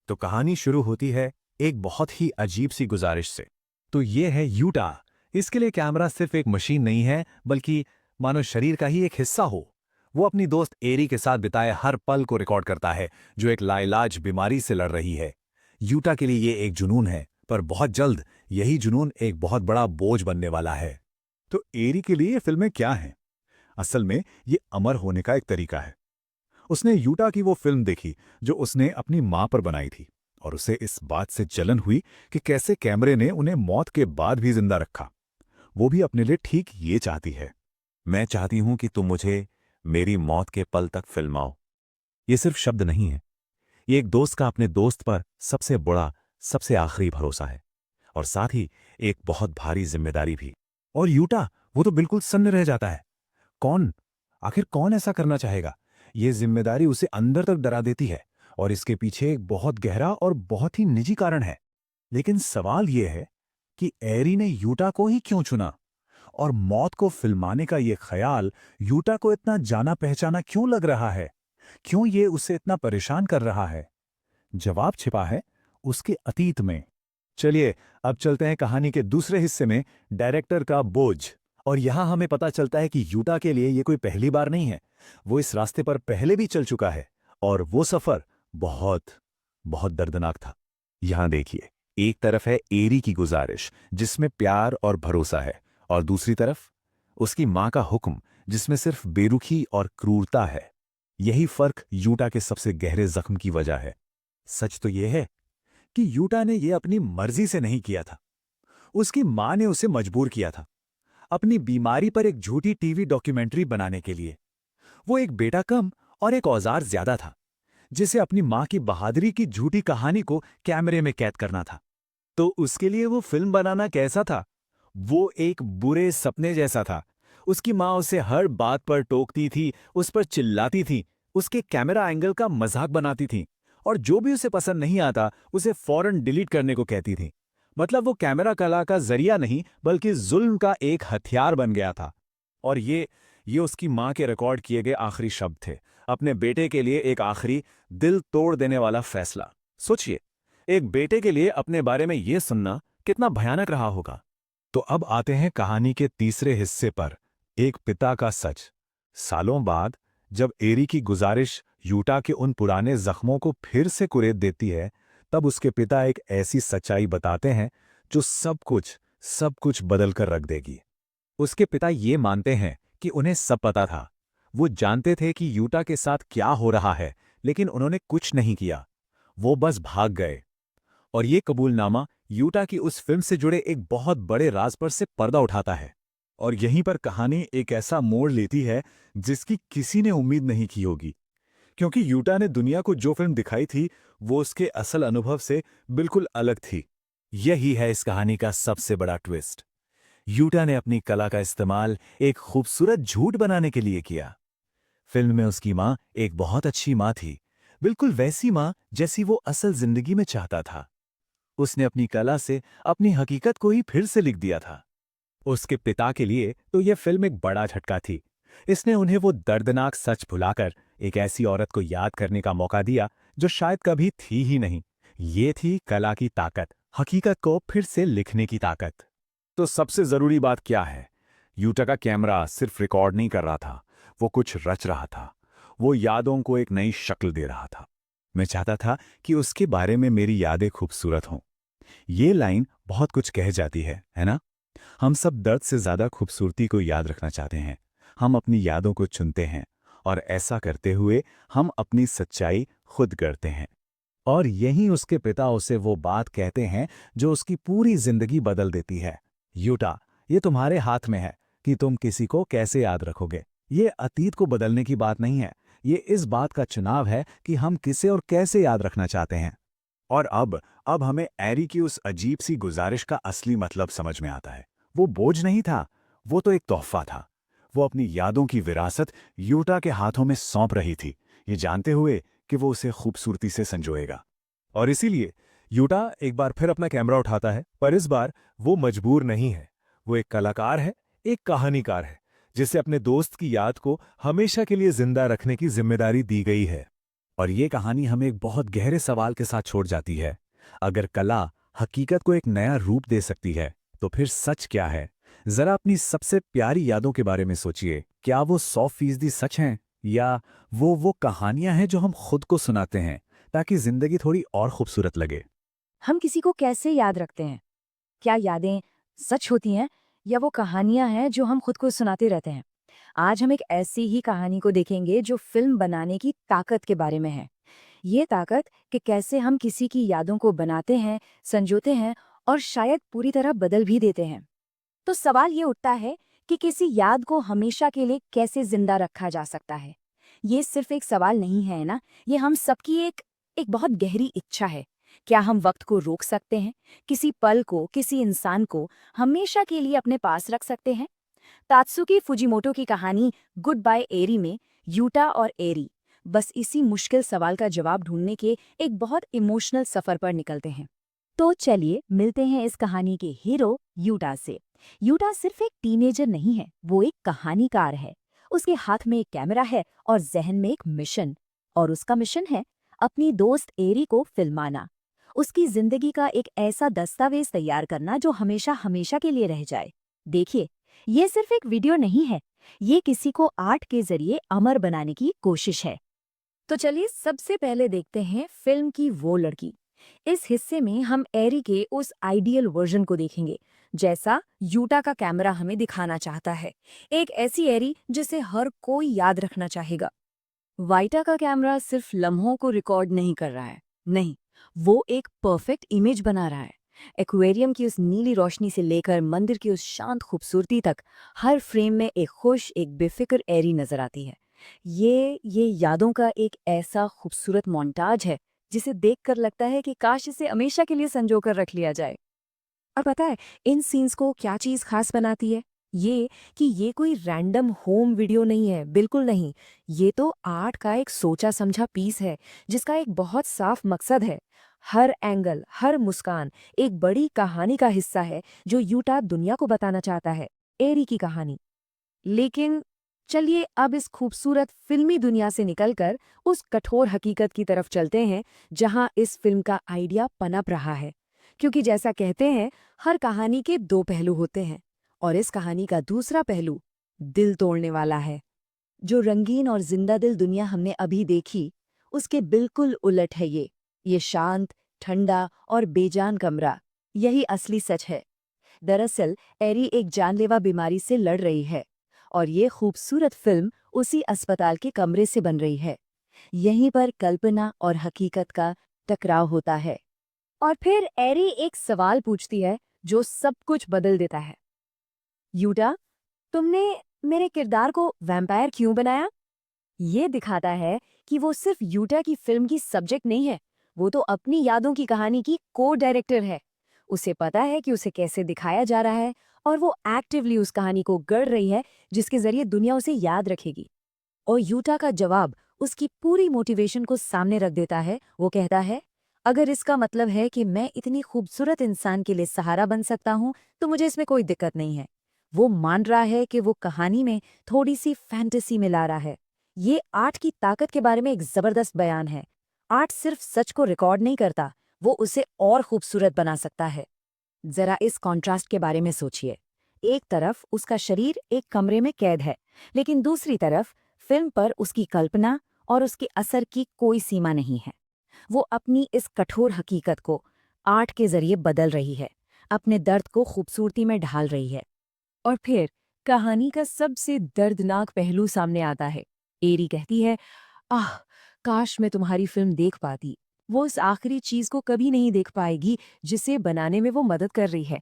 तो कहानी शुरू होती है एक बहुत ही अजीब सी गुजारिश से। तो ये है यूटा। इसके लिए कैमरा सिर्फ एक मशीन नहीं है, बल्कि मानो शरीर का ही एक हिस्सा हो। वो अपनी दोस्त एरी के साथ बिताए हर पल को रिकॉर्ड करता है, जो एक लाइलाज बीमारी से लड़ रही है। यूटा के लिए ये एक जुनून है, पर बहुत जल्द यही जुनून एक बहुत बड़ा बोझ बनने वाला है। तो एरी के लिए ये फिल्में क्या हैं? असल में ये अमर होने का एक तरीका है। उसने यूटा की वो फिल्म देखी जो उसने अपनी मां पर बनाई थी, और उसे इस बात से जलन हुई कि कैसे कैमरे ने उन्हें मौत के बाद भी जिंदा रखा। वो भी अपने लिए ठीक ये चाहती है। मैं चाहती हूं कि तुम मुझे मेरी मौत के पल तक फिल्माओ। ये सिर्फ शब्द नहीं है, ये एक दोस्त का अपने दोस्त पर सबसे बड़ा, सबसे आखिरी भरोसा है, और साथ ही एक बहुत भारी जिम्मेदारी भी। और यूटा, वो तो बिल्कुल सन्न रह जाता है। कौन, आखिर कौन ऐसा करना चाहेगा? ये जिम्मेदारी उसे अंदर तक डरा देती है और इसके पीछे एक बहुत गहरा और बहुत ही निजी कारण है। लेकिन सवाल ये है कि एरी ने यूटा को ही क्यों चुना? और मौत को फिल्माने का ये ख्याल यूटा को इतना जाना पहचाना क्यों लग रहा है? क्यों ये उसे इतना परेशान कर रहा है? जवाब छिपा है उसके अतीत में। चलिए अब चलते हैं कहानी के दूसरे हिस्से में, डायरेक्टर का बोझ। और यहां हमें पता चलता है कि यूटा के लिए ये कोई पहली बार नहीं है। वो इस रास्ते पर पहले भी चल चुका है और वो सफर बहुत बहुत दर्दनाक था। यहां देखिए, एक तरफ है एरी की गुजारिश जिसमें प्यार और भरोसा है, और दूसरी तरफ उसकी मां का हुक्म जिसमें सिर्फ बेरुखी और क्रूरता है। यही फर्क यूटा के सबसे गहरे जख्म की वजह है। सच तो यह है कि यूटा ने यह अपनी मर्जी से नहीं किया था। उसकी मां ने उसे मजबूर किया था, अपनी बीमारी पर एक झूठी टीवी डॉक्यूमेंट्री बनाने के लिए। वो एक बेटा कम और एक औजार ज्यादा था, जिसे अपनी मां की बहादुरी की झूठी कहानी को कैमरे में कैद करना था। तो उसके लिए वो फिल्म बनाना कैसा था? वो एक बुरे सपने जैसा था। उसकी मां उसे हर बात पर टोकती थी, उस पर चिल्लाती थी, उसके कैमरा एंगल का मजाक बनाती थी, और जो भी उसे पसंद नहीं आता उसे फौरन डिलीट करने को कहती थी। मतलब वो कैमरा कला का जरिया नहीं बल्कि जुल्म का एक हथियार बन गया था। और ये उसकी मां के रिकॉर्ड किए गए आखिरी शब्द थे, अपने बेटे के लिए एक आखिरी दिल तोड़ देने वाला फैसला। सोचिए, एक बेटे के लिए अपने बारे में यह सुनना कितना भयानक रहा होगा। तो अब आते हैं कहानी के तीसरे हिस्से पर, एक पिता का सच। सालों बाद जब एरी की गुजारिश यूटा के उन पुराने जख्मों को फिर से कुरेद देती है, तब उसके पिता एक ऐसी सच्चाई बताते हैं जो सब कुछ बदल कर रख देगी। उसके पिता ये मानते हैं कि उन्हें सब पता था। वो जानते थे कि यूटा के साथ क्या हो रहा है, लेकिन उन्होंने कुछ नहीं किया। वो बस भाग गए। और ये कबूलनामा यूटा की उस फिल्म से जुड़े एक बहुत बड़े राज पर से पर्दा उठाता है। और यहीं पर कहानी एक ऐसा मोड़ लेती है जिसकी किसी ने उम्मीद नहीं की होगी, क्योंकि यूटा ने दुनिया को जो फिल्म दिखाई थी वो उसके असल अनुभव से बिल्कुल अलग थी। यही है इस कहानी का सबसे बड़ा ट्विस्ट। यूटा ने अपनी कला का इस्तेमाल एक खूबसूरत झूठ बनाने के लिए किया। फिल्म में उसकी मां एक बहुत अच्छी मां थी, बिल्कुल वैसी मां जैसी वो असल जिंदगी में चाहता था। उसने अपनी कला से अपनी हकीकत को ही फिर से लिख दिया था। उसके पिता के लिए तो यह फिल्म एक बड़ा झटका थी। इसने उन्हें वो दर्दनाक सच भुलाकर एक ऐसी औरत को याद करने का मौका दिया जो शायद कभी थी ही नहीं। ये थी कला की ताकत, हकीकत को फिर से लिखने की ताकत। तो सबसे जरूरी बात क्या है? यूटा का कैमरा सिर्फ रिकॉर्ड नहीं कर रहा था, वो कुछ रच रहा था। वो यादों को एक नई शक्ल दे रहा था। मैं चाहता था कि उसके बारे में मेरी यादें खूबसूरत हों। ये लाइन बहुत कुछ कह जाती है ना? हम सब दर्द से ज्यादा खूबसूरती को याद रखना चाहते हैं। हम अपनी यादों को चुनते हैं, और ऐसा करते हुए हम अपनी सच्चाई खुद करते हैं। और यहीं उसके पिता उसे वो बात कहते हैं जो उसकी पूरी जिंदगी बदल देती है। यूटा, ये तुम्हारे हाथ में है कि तुम किसी को कैसे याद रखोगे। ये अतीत को बदलने की बात नहीं है, ये इस बात का चुनाव है कि हम किसे और कैसे याद रखना चाहते हैं। और अब हमें एरी की उस अजीब सी गुजारिश का असली मतलब समझ में आता है। वो बोझ नहीं था, वो तो एक तोहफा था। वो अपनी यादों की विरासत यूटा के हाथों में सौंप रही थी, ये जानते हुए कि वो उसे खूबसूरती से संजोएगा। और इसीलिए यूटा एक बार फिर अपना कैमरा उठाता है, पर इस बार वो मजबूर नहीं है। वो एक कलाकार है, एक कहानीकार है, जिसे अपने दोस्त की याद को हमेशा के लिए जिंदा रखने की जिम्मेदारी दी गई है। और ये कहानी हमें एक बहुत गहरे सवाल के साथ छोड़ जाती है। अगर कला हकीकत को एक नया रूप दे सकती है, तो फिर सच क्या है? जरा अपनी सबसे प्यारी यादों के बारे में सोचिए। क्या वो 100% सच हैं, या वो कहानियां हैं जो हम खुद को सुनाते हैं ताकि जिंदगी थोड़ी और खूबसूरत लगे? हम किसी को कैसे याद रखते हैं? क्या यादें सच होती हैं या वो कहानियां हैं जो हम खुद को सुनाते रहते हैं? आज हम एक ऐसी ही कहानी को देखेंगे जो फिल्म बनाने की ताकत के बारे में है। ये ताकत कि कैसे हम किसी की यादों को बनाते हैं, संजोते हैं और शायद पूरी तरह बदल भी देते हैं। तो सवाल ये उठता है कि किसी याद को हमेशा के लिए कैसे जिंदा रखा जा सकता है? ये सिर्फ एक सवाल नहीं है ना, ये हम सबकी एक एक बहुत गहरी इच्छा है। क्या हम वक्त को रोक सकते हैं? किसी पल को, किसी इंसान को हमेशा के लिए अपने पास रख सकते हैं? तात्सुकी फुजिमोटो की कहानी गुड बाय एरी में यूटा और एरी बस इसी मुश्किल सवाल का जवाब ढूंढने के एक बहुत इमोशनल सफर पर निकलते हैं। तो चलिए मिलते हैं इस कहानी के हीरो यूटा से। यूटा सिर्फ एक टीनेजर नहीं है, वो एक कहानीकार है। उसके हाथ में एक कैमरा है और जहन में एक मिशन। और उसका मिशन है अपनी दोस्त एरी को फिल्माना, उसकी जिंदगी का एक ऐसा दस्तावेज तैयार करना जो हमेशा हमेशा के लिए रह जाए। देखिए, ये सिर्फ एक वीडियो नहीं है, ये किसी को आर्ट के जरिए अमर बनाने की कोशिश है। तो चलिए सबसे पहले देखते हैं फिल्म की वो लड़की। इस हिस्से में हम एरी के उस आइडियल वर्जन को देखेंगे, जैसा यूटा का कैमरा हमें दिखाना चाहता है। एक ऐसी एरी जिसे हर कोई याद रखना चाहेगा। वाइटा का कैमरा सिर्फ लम्हों को रिकॉर्ड नहीं कर रहा है, नहीं, वो एक परफेक्ट इमेज बना रहा है। एक्वेरियम की उस नीली रोशनी से लेकर मंदिर की उस शांत खूबसूरती तक, हर फ्रेम में एक खुश, एक बेफिक्र एरी नजर आती है। ये यादों का एक ऐसा खूबसूरत मोन्टाज है जिसे देखकर लगता है कि काश इसे हमेशा के लिए संजो कर रख लिया जाए। और पता है इन सीन्स को क्या चीज़ खास बनाती है? ये कि ये कोई रैंडम होम वीडियो नहीं है, बिल्कुल नहीं। ये तो आर्ट का एक सोचा समझा पीस है जिसका एक बहुत साफ मकसद है। हर एंगल, हर मुस्कान एक बड़ी कहानी का हिस्सा है जो यूटा दुनिया को बताना चाहता है, एरी की कहानी। लेकिन चलिए अब इस खूबसूरत फिल्मी दुनिया से निकलकर उस कठोर हकीकत की तरफ चलते हैं जहां इस फिल्म का आइडिया पनप रहा है। क्योंकि जैसा कहते हैं, हर कहानी के दो पहलू होते हैं और इस कहानी का दूसरा पहलू दिल तोड़ने वाला है। जो रंगीन और जिंदा दिल दुनिया हमने अभी देखी, उसके बिल्कुल उलट है ये शांत, ठंडा और बेजान कमरा, यही असली सच है। दरअसल एरी एक जानलेवा बीमारी से लड़ रही है और ये खूबसूरत फिल्म उसी अस्पताल के कमरे से बन रही है। यहीं पर कल्पना और हकीकत का टकराव होता है। और फिर एरी एक सवाल पूछती है जो सब कुछ बदल देता है। यूटा, तुमने मेरे किरदार को वैम्पायर क्यों बनाया? ये दिखाता है कि वो सिर्फ यूटा की फिल्म की सब्जेक्ट नहीं है, वो तो अपनी यादों की कहानी की को डायरेक्टर है। उसे पता है कि उसे कैसे दिखाया जा रहा है और वो एक्टिवली उस कहानी को गढ़ रही है जिसके जरिए दुनिया उसे याद रखेगी। और यूटा का जवाब उसकी पूरी मोटिवेशन को सामने रख देता है। वो कहता है, अगर इसका मतलब है कि मैं इतनी खूबसूरत इंसान के लिए सहारा बन सकता हूँ तो मुझे इसमें कोई दिक्कत नहीं है। वो मान रहा है कि वो कहानी में थोड़ी सी फैंटेसी मिला रहा है। ये आर्ट की ताकत के बारे में एक जबरदस्त बयान है। आर्ट सिर्फ सच को रिकॉर्ड नहीं करता, वो उसे और खूबसूरत बना सकता है। जरा इस कॉन्ट्रास्ट के बारे में सोचिए। एक तरफ उसका शरीर एक कमरे में कैद है, लेकिन दूसरी तरफ फिल्म पर उसकी कल्पना और उसके असर की कोई सीमा नहीं है। वो अपनी इस कठोर हकीकत को आर्ट के जरिए बदल रही है, अपने दर्द को खूबसूरती में ढाल रही है। और फिर कहानी का सबसे दर्दनाक पहलू सामने आता है। एरी कहती है, आह, काश मैं तुम्हारी फिल्म देख पाती। वो उस आखिरी चीज को कभी नहीं देख पाएगी जिसे बनाने में वो मदद कर रही है।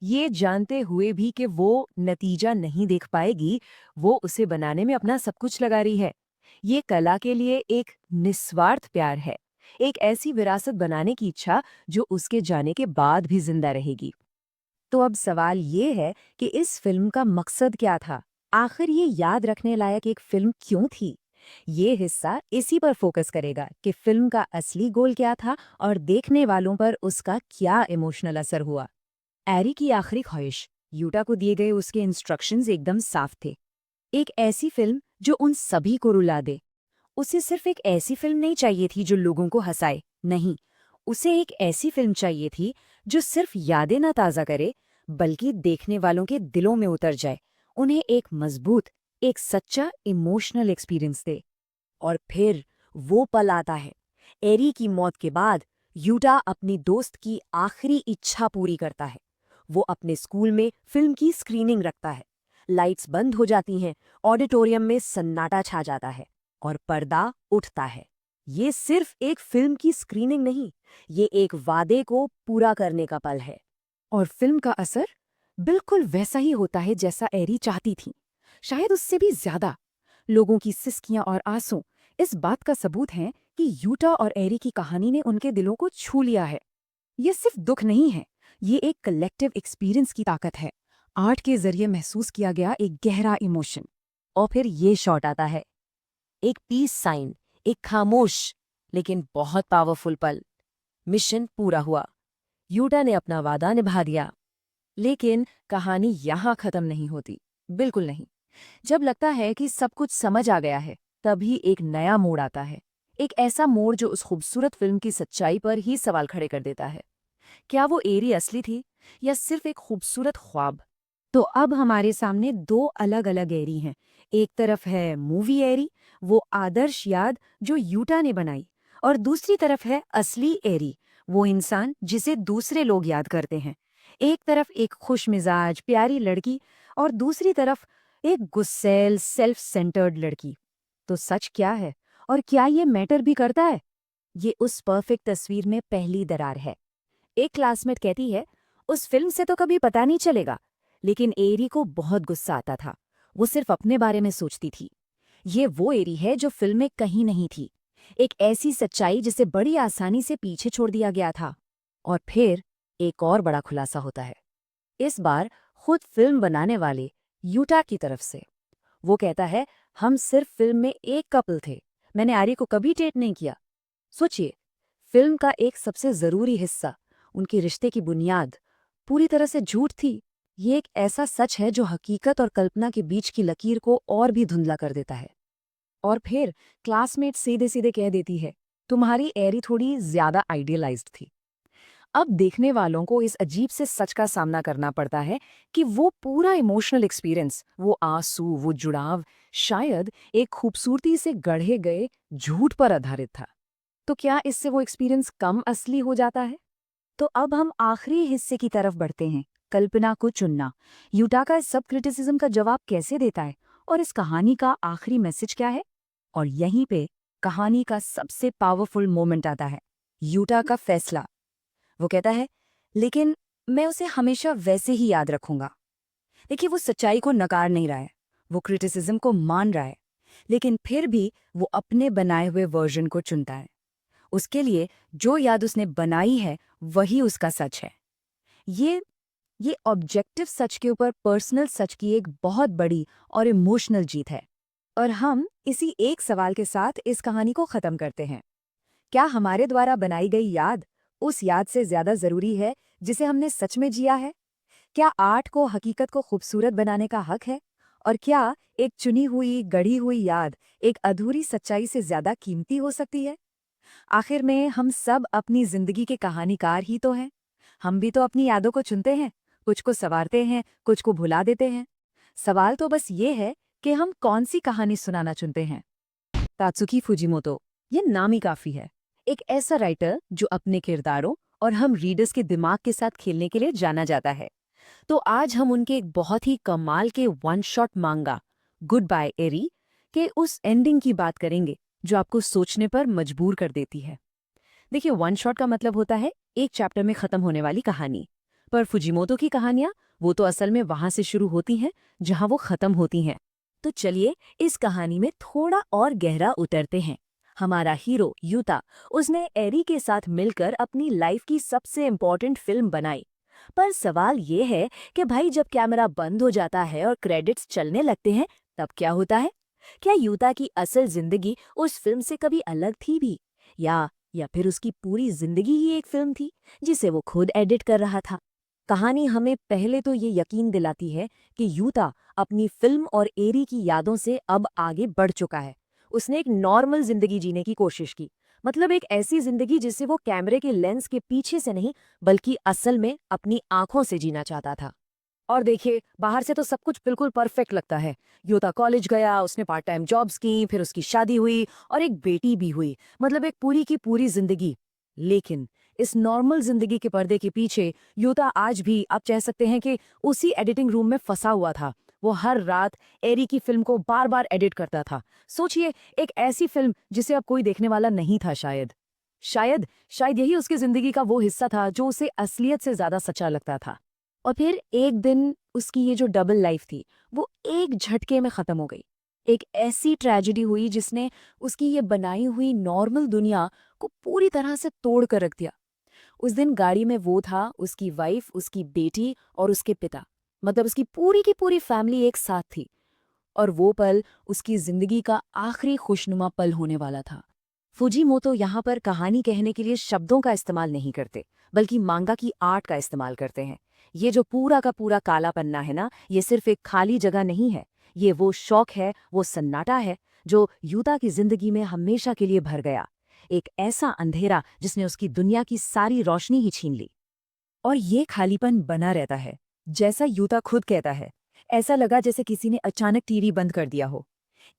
ये जानते हुए भी कि वो नतीजा नहीं देख पाएगी, वो उसे बनाने में अपना सब कुछ लगा रही है। ये कला के लिए एक निस्वार्थ प्यार है, एक ऐसी विरासत बनाने की इच्छा जो उसके जाने के बाद भी जिंदा रहेगी। तो अब सवाल ये है कि इस फिल्म का मकसद क्या था? आखिर ये याद रखने लायक एक फिल्म क्यों थी? ये हिस्सा इसी पर फोकस करेगा कि फिल्म का असली गोल क्या था और देखने वालों पर उसका क्या इमोशनल असर हुआ। एरी की आखिरी ख्वाहिश, यूटा को दिए गए उसके इंस्ट्रक्शंस एकदम साफ थे। एक ऐसी फिल्म जो उन सभी को रुला दे। उसे सिर्फ एक ऐसी फिल्म नहीं चाहिए थी जो लोगों को हंसाए, नहीं, उसे एक ऐसी फिल्म चाहिए थी जो सिर्फ यादें न ताज़ा करे, बल्कि देखने वालों के दिलों में उतर जाए, उन्हें एक मजबूत, एक सच्चा इमोशनल एक्सपीरियंस दे। और फिर वो पल आता है। एरी की मौत के बाद यूटा अपनी दोस्त की आखिरी इच्छा पूरी करता है। वो अपने स्कूल में फिल्म की स्क्रीनिंग रखता है। लाइट्स बंद हो जाती हैं, ऑडिटोरियम में सन्नाटा छा जाता है और पर्दा उठता है। ये सिर्फ एक फिल्म की स्क्रीनिंग नहीं, ये एक वादे को पूरा करने का पल है। और फिल्म का असर बिल्कुल वैसा ही होता है जैसा एरी चाहती थी, शायद उससे भी ज्यादा। लोगों की सिसकियां और आंसू इस बात का सबूत है कि यूटा और एरी की कहानी ने उनके दिलों को छू लिया है। ये सिर्फ दुख नहीं है, ये एक कलेक्टिव एक्सपीरियंस की ताकत है। आर्ट के जरिए महसूस किया गया एक गहरा इमोशन। और फिर ये शॉट आता है, एक पीस साइन, एक खामोश लेकिन बहुत पावरफुल पल। मिशन पूरा हुआ, यूटा ने अपना वादा निभा दिया। लेकिन कहानी यहाँ खत्म नहीं होती, बिल्कुल नहीं। जब लगता है कि सब कुछ समझ आ गया है, तभी एक नया मोड़ आता है। एक ऐसा मोड़ जो उस खूबसूरत फिल्म की सच्चाई पर ही सवाल खड़े कर देता है। क्या वो एरी असली थी या सिर्फ एक खूबसूरत ख्वाब? तो अब हमारे सामने दो अलग अलग एरी हैं। एक तरफ है मूवी एरी, वो आदर्श याद जो यूटा ने बनाई, और दूसरी तरफ है असली एरी, वो इंसान जिसे दूसरे लोग याद करते हैं। एक तरफ एक खुशमिजाज प्यारी लड़की, और दूसरी तरफ एक गुस्सैल सेल्फ सेंटर्ड लड़की। तो सच क्या है, और क्या ये मैटर भी करता है? ये उस परफेक्ट तस्वीर में पहली दरार है। एक क्लासमेट कहती है, उस फिल्म से तो कभी पता नहीं चलेगा, लेकिन एरी को बहुत गुस्सा आता था। वो सिर्फ अपने बारे में सोचती थी। ये वो एरी है जो फिल्म में कहीं नहीं थी, एक ऐसी सच्चाई जिसे बड़ी आसानी से पीछे छोड़ दिया गया था। और फिर एक और बड़ा खुलासा होता है, इस बार खुद फिल्म बनाने वाले यूटा की तरफ से। वो कहता है, हम सिर्फ फिल्म में एक कपल थे, मैंने आर्य को कभी डेट नहीं किया। सोचिए, फिल्म का एक सबसे जरूरी हिस्सा, उनके रिश्ते की बुनियाद, पूरी तरह से झूठ थी। ये एक ऐसा सच है जो हकीकत और कल्पना के बीच की लकीर को और भी धुंधला कर देता है। और फिर क्लासमेट सीधे सीधे कह देती है, तुम्हारी एरी थोड़ी ज्यादा आइडियलाइज्ड थी। अब देखने वालों को इस अजीब से सच का सामना करना पड़ता है कि वो पूरा इमोशनल एक्सपीरियंस, वो आंसू, वो जुड़ाव, शायद एक खूबसूरती से गढ़े गए झूठ पर आधारित था। तो क्या इससे वो एक्सपीरियंस कम असली हो जाता है? तो अब हम आखिरी हिस्से की तरफ बढ़ते हैं, कल्पना को चुनना। यूटा का इस सब क्रिटिसिज्म का जवाब कैसे देता है, और इस कहानी का आखिरी मैसेज क्या है? और यहीं पे कहानी का सबसे पावरफुल मोमेंट आता है, यूटा का फैसला। वो कहता है, लेकिन मैं उसे हमेशा वैसे ही याद रखूंगा। देखिए, वो सच्चाई को नकार नहीं रहा है, वो क्रिटिसिज्म को मान रहा है, लेकिन फिर भी वो अपने बनाए हुए वर्जन को चुनता है। उसके लिए जो याद उसने बनाई है वही उसका सच है। ये ऑब्जेक्टिव सच के ऊपर पर्सनल सच की एक बहुत बड़ी और इमोशनल जीत है। और हम इसी एक सवाल के साथ इस कहानी को खत्म करते हैं। क्या हमारे द्वारा बनाई गई याद उस याद से ज्यादा जरूरी है जिसे हमने सच में जिया है? क्या आर्ट को हकीकत को खूबसूरत बनाने का हक है? और क्या एक चुनी हुई गढ़ी हुई याद एक अधूरी सच्चाई से ज्यादा कीमती हो सकती है? आखिर में हम सब अपनी जिंदगी के कहानीकार ही तो हैं। हम भी तो अपनी यादों को चुनते हैं, कुछ को संवारते हैं, कुछ को भुला देते हैं। सवाल तो बस ये है कि हम कौन सी कहानी सुनाना चुनते हैं। तात्सुकी फुजिमोतो, ये नाम ही काफी है। एक ऐसा राइटर जो अपने किरदारों और हम रीडर्स के दिमाग के साथ खेलने के लिए जाना जाता है। तो आज हम उनके एक बहुत ही कमाल के वन शॉट मांगा गुड बाय एरी के उस एंडिंग की बात करेंगे जो आपको सोचने पर मजबूर कर देती है। देखिए, वन शॉट का मतलब होता है एक चैप्टर में खत्म होने वाली कहानी। पर फुजिमोतो की कहानियां वो तो असल में वहां से शुरू होती हैं जहां वो खत्म होती हैं। तो चलिए इस कहानी में थोड़ा और गहरा उतरते हैं। हमारा हीरो यूता, उसने एरी के साथ मिलकर अपनी लाइफ की सबसे इम्पोर्टेंट फिल्म बनाई। पर सवाल ये है कि भाई, जब कैमरा बंद हो जाता है और क्रेडिट्स चलने लगते हैं, तब क्या होता है? क्या यूता की असल जिंदगी उस फिल्म से कभी अलग थी भी, या फिर उसकी पूरी जिंदगी ही एक फिल्म थी जिसे वो खुद एडिट कर रहा था? कहानी हमें पहले तो ये यकीन दिलाती है कि यूता अपनी फिल्म और एरी की यादों से अब आगे बढ़ चुका है। उसने एक नॉर्मल जिंदगी जीने की कोशिश की, मतलब एक ऐसी जिंदगी जिसे वो कैमरे के लेंस के पीछे से नहीं बल्कि असल में अपनी आंखों से जीना चाहता था। और देखिए, बाहर से तो सब कुछ बिल्कुल परफेक्ट लगता है। यूता कॉलेज गया, उसने पार्ट टाइम जॉब्स की, फिर उसकी शादी हुई और एक बेटी भी हुई, मतलब एक पूरी की पूरी जिंदगी। लेकिन इस नॉर्मल जिंदगी के पर्दे के पीछे यूता आज भी, आप कह सकते हैं कि उसी एडिटिंग रूम में फंसा हुआ था। वो हर रात एरी की फिल्म को बार बार एडिट करता था। सोचिए, एक ऐसी फिल्म जिसे अब कोई देखने वाला नहीं था। शायद शायद यही उसकी जिंदगी का वो हिस्सा था जो उसे असलियत से ज्यादा सच्चा लगता था। और फिर एक दिन उसकी ये जो डबल लाइफ थी वो एक झटके में खत्म हो गई। एक ऐसी ट्रेजेडी हुई जिसने उसकी ये बनाई हुई नॉर्मल दुनिया को पूरी तरह से तोड़ कर रख दिया। उस दिन गाड़ी में वो था, उसकी वाइफ, उसकी बेटी और उसके पिता, मतलब उसकी पूरी की पूरी फैमिली एक साथ थी। और वो पल उसकी जिंदगी का आखिरी खुशनुमा पल होने वाला था। फुजीमोतो यहाँ पर कहानी कहने के लिए शब्दों का इस्तेमाल नहीं करते, बल्कि मांगा की आर्ट का इस्तेमाल करते हैं। ये जो पूरा का पूरा काला पन्ना है ना, ये सिर्फ एक खाली जगह नहीं है। ये वो शौक है, वो सन्नाटा है जो यूता की जिंदगी में हमेशा के लिए भर गया। एक ऐसा अंधेरा जिसने उसकी दुनिया की सारी रोशनी ही छीन ली। और ये खालीपन बना रहता है, जैसा यूता खुद कहता है। ऐसा लगा जैसे किसी ने अचानक टीवी बंद कर दिया हो।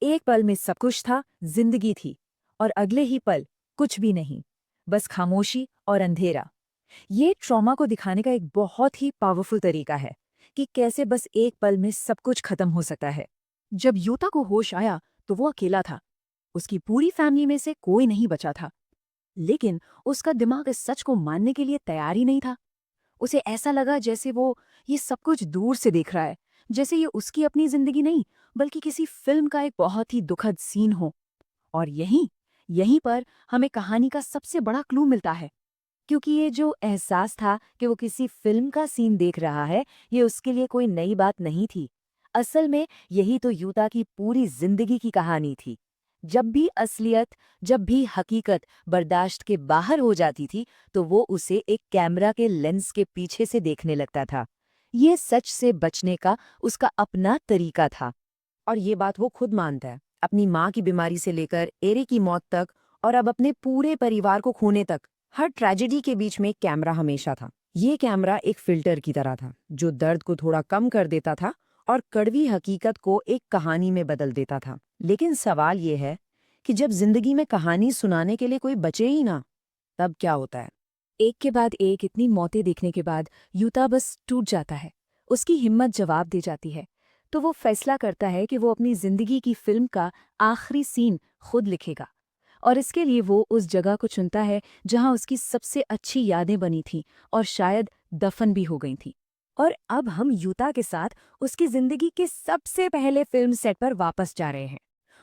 एक पल में सब कुछ था, जिंदगी थी, और अगले ही पल कुछ भी नहीं, बस खामोशी और अंधेरा। ये ट्रॉमा को दिखाने का एक बहुत ही पावरफुल तरीका है कि कैसे बस एक पल में सब कुछ खत्म हो सकता है। जब यूता को होश आया तो वो अकेला था। उसकी पूरी फैमिली में से कोई नहीं बचा था। लेकिन उसका दिमाग इस सच को मानने के लिए तैयार ही नहीं था। उसे ऐसा लगा जैसे वो ये सब कुछ दूर से देख रहा है, जैसे ये उसकी अपनी जिंदगी नहीं, बल्कि किसी फिल्म का एक बहुत ही दुखद सीन हो। और यहीं पर हमें कहानी का सबसे बड़ा क्लू मिलता है, क्योंकि ये जो एहसास था कि वो किसी फिल्म का सीन देख रहा है, ये उसके लिए कोई नई बात नहीं थी। असल में यही तो यूता की पूरी जिंदगी की कहानी थी। जब भी असलियत, जब भी हकीकत बर्दाश्त के बाहर हो जाती थी, तो वो उसे एक कैमरा के लेंस के पीछे से देखने लगता था। ये सच से बचने का उसका अपना तरीका था। और ये बात वो खुद मानता है। अपनी माँ की बीमारी से लेकर एरे की मौत तक, और अब अपने पूरे परिवार को खोने तक, हर ट्रेजेडी के बीच में एक कैमरा हमेशा था। ये कैमरा एक फिल्टर की तरह था, जो दर्द को थोड़ा कम कर देता था और कड़वी हकीकत को एक कहानी में बदल देता था। लेकिन सवाल ये है कि जब जिंदगी में कहानी सुनाने के लिए कोई बचे ही ना, तब क्या होता है? एक के बाद एक इतनी मौतें देखने के बाद यूता बस टूट जाता है। उसकी हिम्मत जवाब दे जाती है। तो वो फैसला करता है कि वो अपनी जिंदगी की फिल्म का आखिरी सीन खुद लिखेगा। और इसके लिए वो उस जगह को चुनता है जहां उसकी सबसे अच्छी यादें बनी थीं और शायद दफन भी हो गई थीं। और अब हम यूता के साथ उसकी जिंदगी के सबसे पहले फिल्म सेट पर वापस जा रहे हैं।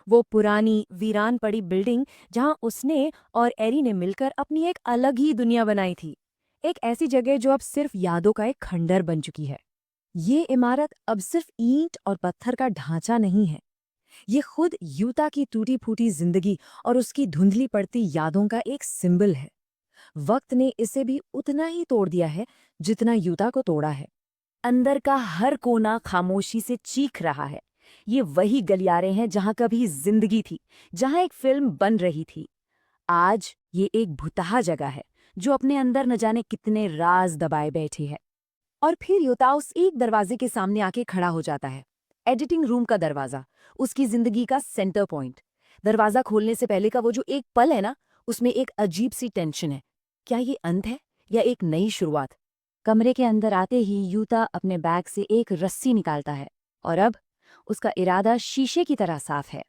वो पुरानी वीरान पड़ी बिल्डिंग जहां उसने और एरी ने मिलकर अपनी एक अलग ही दुनिया बनाई थी। एक ऐसी जगह जो अब सिर्फ यादों का एक खंडर बन चुकी है। ये इमारत अब सिर्फ ईंट और पत्थर का ढांचा नहीं है। ये खुद यूता की टूटी फूटी जिंदगी और उसकी धुंधली पड़ती यादों का एक सिंबल है। वक्त ने इसे भी उतना ही तोड़ दिया है जितना यूता को तोड़ा है। अंदर का हर कोना खामोशी से चीख रहा है। ये वही गलियारे हैं जहां कभी जिंदगी थी, जहां एक फिल्म बन रही थी। आज ये एक भुतहा जगह है जो अपने अंदर न जाने कितने राज दबाए बैठी है। और फिर यूता उस एक दरवाजे के सामने आके खड़ा हो जाता है। एडिटिंग रूम का दरवाजा, उसकी जिंदगी का सेंटर पॉइंट। दरवाजा खोलने से पहले का वो जो एक पल है ना, उसमें एक अजीब सी टेंशन है। क्या ये अंत है या एक नई शुरुआत? कमरे के अंदर आते ही यूता अपने बैग से एक रस्सी निकालता है, और अब उसका इरादा शीशे की तरह साफ है।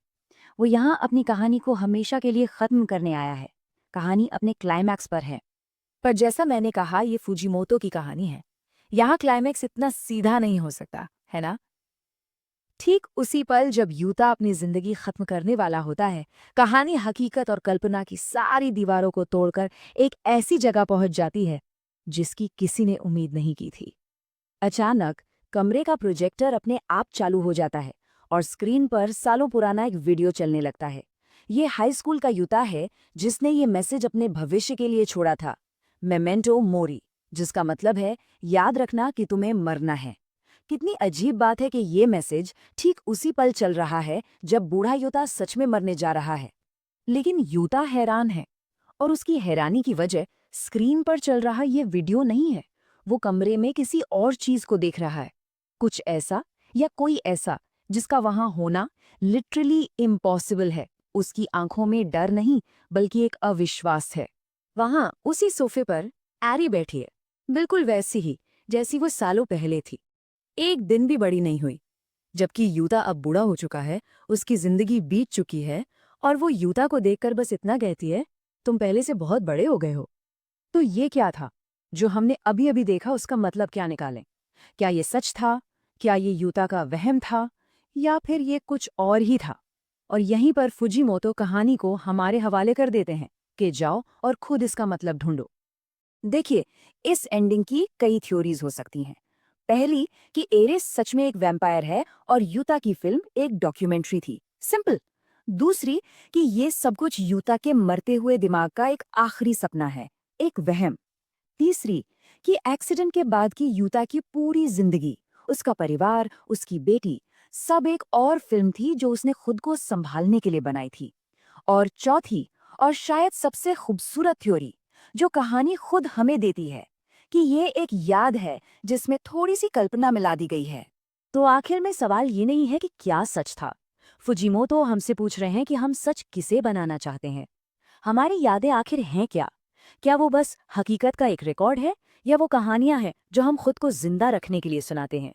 वो यहाँ अपनी कहानी को हमेशा के लिए खत्म करने आया है। कहानी अपने क्लाइमैक्स पर है। पर जैसा मैंने कहा, ये फुजीमोतो की कहानी है। यहाँ क्लाइमैक्स इतना सीधा नहीं हो सकता, है ना? ठीक उसी पल जब यूता अपनी जिंदगी खत्म करने वाला होता है, कहानी हकीकत और कल्पना की सारी दीवारों को तोड़कर एक ऐसी जगह पहुंच जाती है जिसकी किसी ने उम्मीद नहीं की थी। अचानक कमरे का प्रोजेक्टर अपने आप चालू हो जाता है और स्क्रीन पर सालों पुराना एक वीडियो चलने लगता है। ये हाई स्कूल का यूता है जिसने ये मैसेज अपने भविष्य के लिए छोड़ा था, मेमेंटो मोरी, जिसका मतलब है याद रखना कि तुम्हें मरना है। कितनी अजीब बात है कि ये मैसेज ठीक उसी पल चल रहा है जब बूढ़ा यूता सच में मरने जा रहा है। लेकिन यूता हैरान है, और उसकी हैरानी की वजह स्क्रीन पर चल रहा ये वीडियो नहीं है। वो कमरे में किसी और चीज को देख रहा है, कुछ ऐसा या कोई ऐसा जिसका वहां होना लिटरली इम्पॉसिबल है। उसकी आंखों में डर नहीं, बल्कि एक अविश्वास है। वहां उसी सोफे पर एरी बैठी है, बिल्कुल वैसी ही जैसी वो सालों पहले थी। एक दिन भी बड़ी नहीं हुई। जबकि यूता अब बूढ़ा हो चुका है, उसकी जिंदगी बीत चुकी है, और वो यूता को देखकर बस इतना कहती है, तुम पहले से बहुत बड़े हो गए हो। तो ये क्या था जो हमने अभी अभी देखा? उसका मतलब क्या निकालें? क्या ये सच था? क्या ये यूता का वहम था? या फिर ये कुछ और ही था? और यहीं पर फुजीमोतो कहानी को हमारे हवाले कर देते हैं कि जाओ और खुद इसका मतलब ढूंढो। देखिए, इस एंडिंग की कई थ्योरीज हो सकती हैं। पहली कि एरिस सच में एक वैम्पायर है और यूता की फिल्म एक डॉक्यूमेंट्री थी, सिंपल। दूसरी कि ये सब कुछ यूता के मरते हुए दिमाग का एक आखिरी सपना है, एक वहम। तीसरी कि एक्सीडेंट के बाद की यूता की पूरी जिंदगी, उसका परिवार, उसकी बेटी, सब एक और फिल्म थी जो उसने खुद को संभालने के लिए बनाई थी। और चौथी और शायद सबसे खूबसूरत थ्योरी जो कहानी खुद हमें देती है कि ये एक याद है जिसमें थोड़ी सी कल्पना मिला दी गई है। तो आखिर में सवाल ये नहीं है कि क्या सच था। फुजीमोतो हमसे पूछ रहे हैं कि हम सच किसे बनाना चाहते हैं। हमारी यादें आखिर हैं क्या? क्या वो बस हकीकत का एक रिकॉर्ड है, या वो कहानियां हैं जो हम खुद को जिंदा रखने के लिए सुनाते हैं?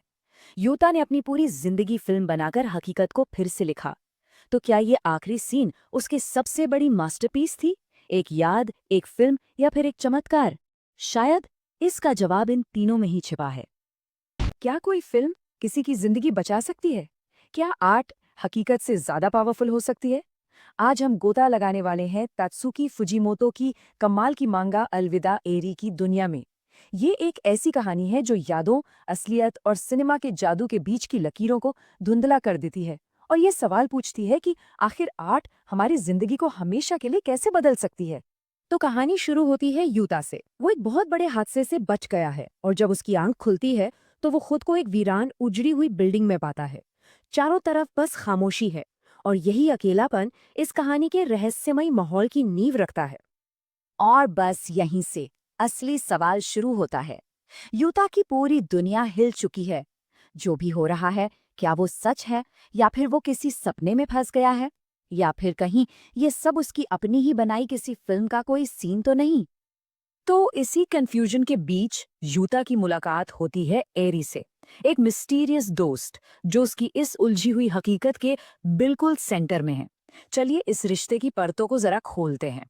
यूता ने अपनी पूरी जिंदगी फिल्म बनाकर हकीकत को फिर से लिखा। तो क्या ये आखिरी सीन उसकी सबसे बड़ी मास्टरपीस थी, एक याद, एक फिल्म, या फिर एक चमत्कार? शायद इसका जवाब इन तीनों में ही छिपा है। क्या कोई फिल्म किसी की जिंदगी बचा सकती है? क्या आर्ट हकीकत से ज्यादा पावरफुल हो सकती है? आज हम गोता लगाने वाले हैं तात्सुकी फुजीमोतो की कमाल की मांगा अलविदा एरी की दुनिया में। ये एक ऐसी कहानी है जो यादों, असलियत और सिनेमा के जादू के बीच की लकीरों को धुंधला कर देती है, और ये सवाल पूछती है कि आखिर आर्ट हमारी जिंदगी को हमेशा के लिए कैसे बदल सकती है। तो कहानी शुरू होती है यूता से। वो एक बहुत बड़े हादसे से बच गया है, और जब उसकी आंख खुलती है तो वो खुद को एक वीरान उजड़ी हुई बिल्डिंग में पाता है। चारों तरफ बस खामोशी है, और यही अकेलापन इस कहानी के रहस्यमयी माहौल की नींव रखता है। और बस यहीं से असली सवाल शुरू होता है। यूता की पूरी दुनिया हिल चुकी है। जो भी हो रहा है, क्या वो सच है, या फिर वो किसी सपने में फंस गया है, या फिर कहीं ये सब उसकी अपनी ही बनाई किसी फिल्म का कोई सीन तो नहीं? तो इसी कंफ्यूजन के बीच यूता की मुलाकात होती है एरी से, एक मिस्टीरियस दोस्त जो उसकी इस उलझी हुई हकीकत के बिल्कुल सेंटर में है। चलिए इस रिश्ते की परतों को जरा खोलते हैं।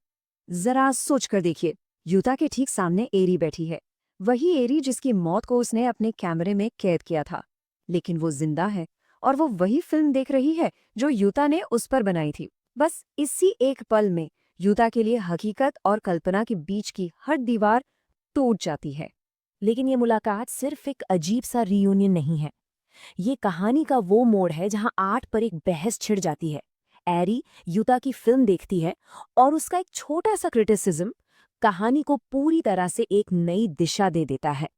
जरा सोच कर देखिए, यूता के ठीक सामने एरी बैठी है, वही एरी जिसकी मौत को उसने अपने कैमरे में कैद किया था। लेकिन वो जिंदा है, और वो वही फिल्म देख रही है जो यूता ने उस पर बनाई थी। बस इसी एक पल में यूता के लिए हकीकत और कल्पना के बीच की हर दीवार टूट जाती है। लेकिन ये मुलाकात सिर्फ एक अजीब सा रियूनियन नहीं है। ये कहानी का वो मोड़ है जहां आर्ट पर एक बहस छिड़ जाती है। एरी यूता की फिल्म देखती है, और उसका एक छोटा सा क्रिटिसिज्म कहानी को पूरी तरह से एक नई दिशा दे देता है।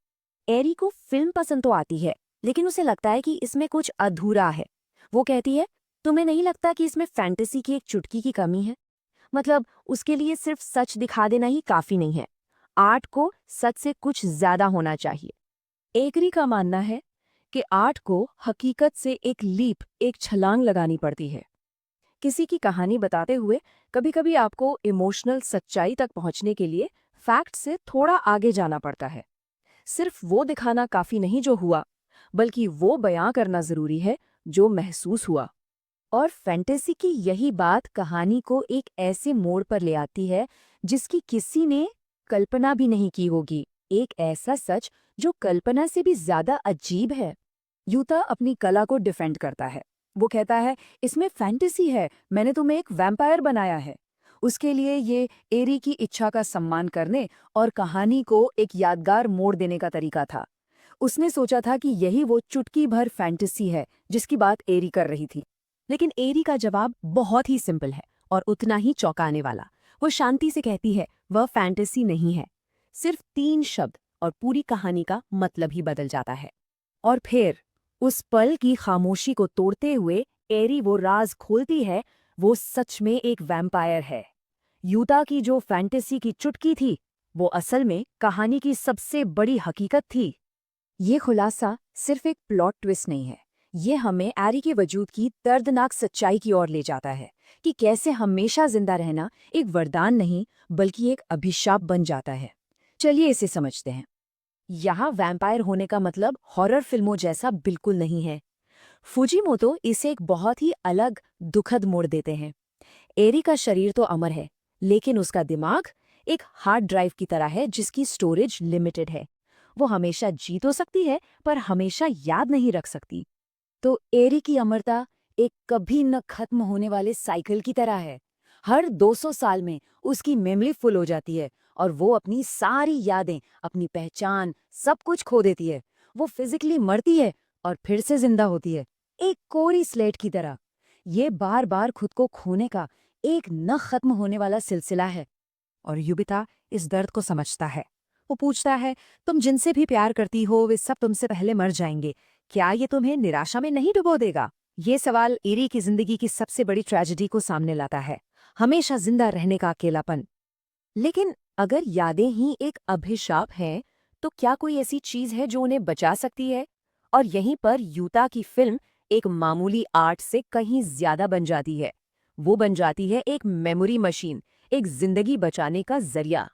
एरी को फिल्म पसंद तो आती है, लेकिन उसे लगता है कि इसमें कुछ अधूरा है। वो कहती है, तुम्हें नहीं लगता कि इसमें फैंटेसी की एक चुटकी की कमी है? मतलब उसके लिए सिर्फ सच दिखा देना ही काफी नहीं है, आर्ट को सच से कुछ ज्यादा होना चाहिए। एकरी का मानना है कि आर्ट को हकीकत से एक लीप, एक छलांग लगानी पड़ती है। किसी की कहानी बताते हुए कभी कभी आपको इमोशनल सच्चाई तक पहुंचने के लिए फैक्ट से थोड़ा आगे जाना पड़ता है। सिर्फ वो दिखाना काफी नहीं जो हुआ, बल्कि वो बयां करना जरूरी है जो महसूस हुआ। और फैंटेसी की यही बात कहानी को एक ऐसे मोड़ पर ले आती है जिसकी किसी ने कल्पना भी नहीं की होगी, एक ऐसा सच जो कल्पना से भी ज्यादा अजीब है। यूता अपनी कला को डिफेंड करता है। वो कहता है, इसमें फैंटेसी है, मैंने तुम्हें एक वैम्पायर बनाया है। उसके लिए ये एरी की इच्छा का सम्मान करने और कहानी को एक यादगार मोड़ देने का तरीका था। उसने सोचा था कि यही वो चुटकी भर फैंटेसी है जिसकी बात एरी कर रही थी। लेकिन एरी का जवाब बहुत ही सिंपल है और उतना ही चौंकाने वाला। वो शांति से कहती है, वह फैंटेसी नहीं है। सिर्फ 3 शब्द और पूरी कहानी का मतलब ही बदल जाता है। और फिर उस पल की खामोशी को तोड़ते हुए एरी वो राज खोलती है, वो सच में एक वैम्पायर है। यूता की जो फैंटेसी की चुटकी थी, वो असल में कहानी की सबसे बड़ी हकीकत थी। ये खुलासा सिर्फ एक प्लॉट ट्विस्ट नहीं है, ये हमें एरी के वजूद की दर्दनाक सच्चाई की ओर ले जाता है कि कैसे हमेशा जिंदा रहना एक वरदान नहीं बल्कि एक अभिशाप बन जाता है। चलिए इसे समझते हैं। यहाँ वैम्पायर होने का मतलब हॉरर फिल्मों जैसा बिल्कुल नहीं है। फुजीमोतो इसे एक बहुत ही अलग, दुखद मोड़ देते हैं। एरी का शरीर तो अमर है, लेकिन उसका दिमाग एक हार्ड ड्राइव की तरह है जिसकी स्टोरेज लिमिटेड है। वो हमेशा जी तो सकती है, पर हमेशा याद नहीं रख सकती। तो एरी की अमरता एक कभी न खत्म होने वाले साइकिल की तरह है। हर 200 साल में उसकी मेमोरी फुल हो जाती है और वो अपनी सारी यादें, अपनी पहचान, सब कुछ खो देती है। वो फिजिकली मरती है और फिर से जिंदा होती है, एक कोरी स्लेट की तरह। ये बार बार खुद को खोने का एक न खत्म होने वाला सिलसिला है। और युबिता इस दर्द को समझता है। वो पूछता है, तुम जिनसे भी प्यार करती हो वे सब तुमसे पहले मर जाएंगे, क्या ये तुम्हें निराशा में नहीं डुबो देगा? ये सवाल एरी की जिंदगी की सबसे बड़ी ट्रेजेडी को सामने लाता है, हमेशा जिंदा रहने का अकेलापन। लेकिन अगर यादें ही एक अभिशाप हैं, तो क्या कोई ऐसी चीज है जो उन्हें बचा सकती है? और यहीं पर यूता की फिल्म एक मामूली आर्ट से कहीं ज्यादा बन जाती है। वो बन जाती है एक मेमोरी मशीन, एक जिंदगी बचाने का जरिया।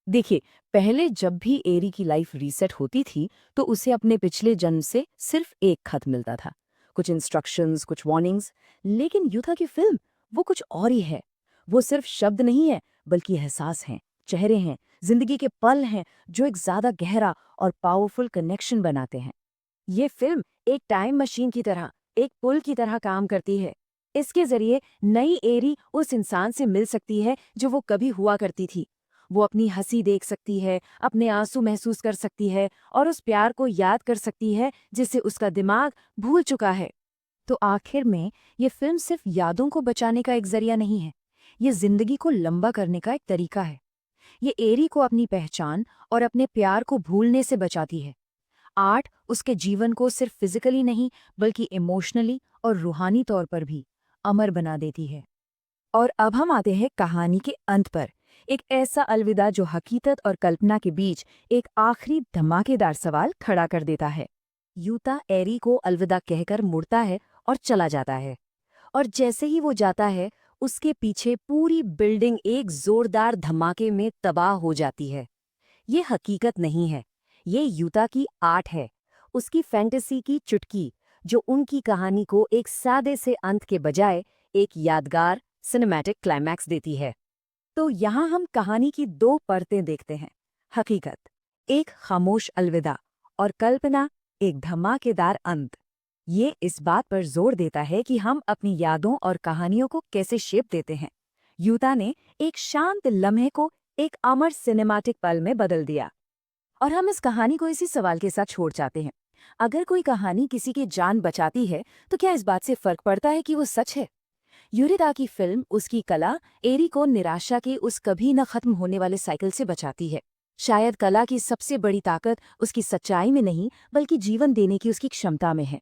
देखिए, पहले जब भी एरी की लाइफ रीसेट होती थी, तो उसे अपने पिछले जन्म से सिर्फ एक खत मिलता था, कुछ इंस्ट्रक्शंस, कुछ वार्निंग्स। लेकिन यूथा की फिल्म वो कुछ और ही है। वो सिर्फ शब्द नहीं है, बल्कि एहसास हैं, चेहरे हैं, जिंदगी के पल हैं जो एक ज्यादा गहरा और पावरफुल कनेक्शन बनाते हैं। ये फिल्म एक टाइम मशीन की तरह, एक पुल की तरह काम करती है। इसके जरिए नई एरी उस इंसान से मिल सकती है जो वो कभी हुआ करती थी। वो अपनी हंसी देख सकती है, अपने आंसू महसूस कर सकती है और उस प्यार को याद कर सकती है जिसे उसका दिमाग भूल चुका है। तो आखिर में ये फिल्म सिर्फ यादों को बचाने का एक जरिया नहीं है, ये जिंदगी को लंबा करने का एक तरीका है। ये एरी को अपनी पहचान और अपने प्यार को भूलने से बचाती है। आर्ट उसके जीवन को सिर्फ फिजिकली नहीं, बल्कि इमोशनली और रूहानी तौर पर भी अमर बना देती है। और अब हम आते हैं कहानी के अंत पर, एक ऐसा अलविदा जो हकीकत और कल्पना के बीच एक आखिरी धमाकेदार सवाल खड़ा कर देता है। यूता एरी को अलविदा कहकर मुड़ता है और चला जाता है। और जैसे ही वो जाता है, उसके पीछे पूरी बिल्डिंग एक जोरदार धमाके में तबाह हो जाती है। ये हकीकत नहीं है, ये यूता की आर्ट है, उसकी फैंटेसी की चुटकी, जो उनकी कहानी को एक सादे से अंत के बजाय एक यादगार सिनेमैटिक क्लाइमैक्स देती है। तो यहाँ हम कहानी की दो परतें देखते हैं, हकीकत, एक खामोश अलविदा, और कल्पना, एक धमाकेदार अंत। ये इस बात पर जोर देता है कि हम अपनी यादों और कहानियों को कैसे शेप देते हैं। यूता ने एक शांत लम्हे को एक अमर सिनेमैटिक पल में बदल दिया। और हम इस कहानी को इसी सवाल के साथ छोड़ जाते हैं, अगर कोई कहानी किसी की जान बचाती है, तो क्या इस बात से फर्क पड़ता है कि वो सच है? यूरिदा की फिल्म, उसकी कला, एरी को निराशा के उस कभी न खत्म होने वाले साइकिल से बचाती है। शायद कला की सबसे बड़ी ताकत उसकी सच्चाई में नहीं, बल्कि जीवन देने की उसकी क्षमता में है।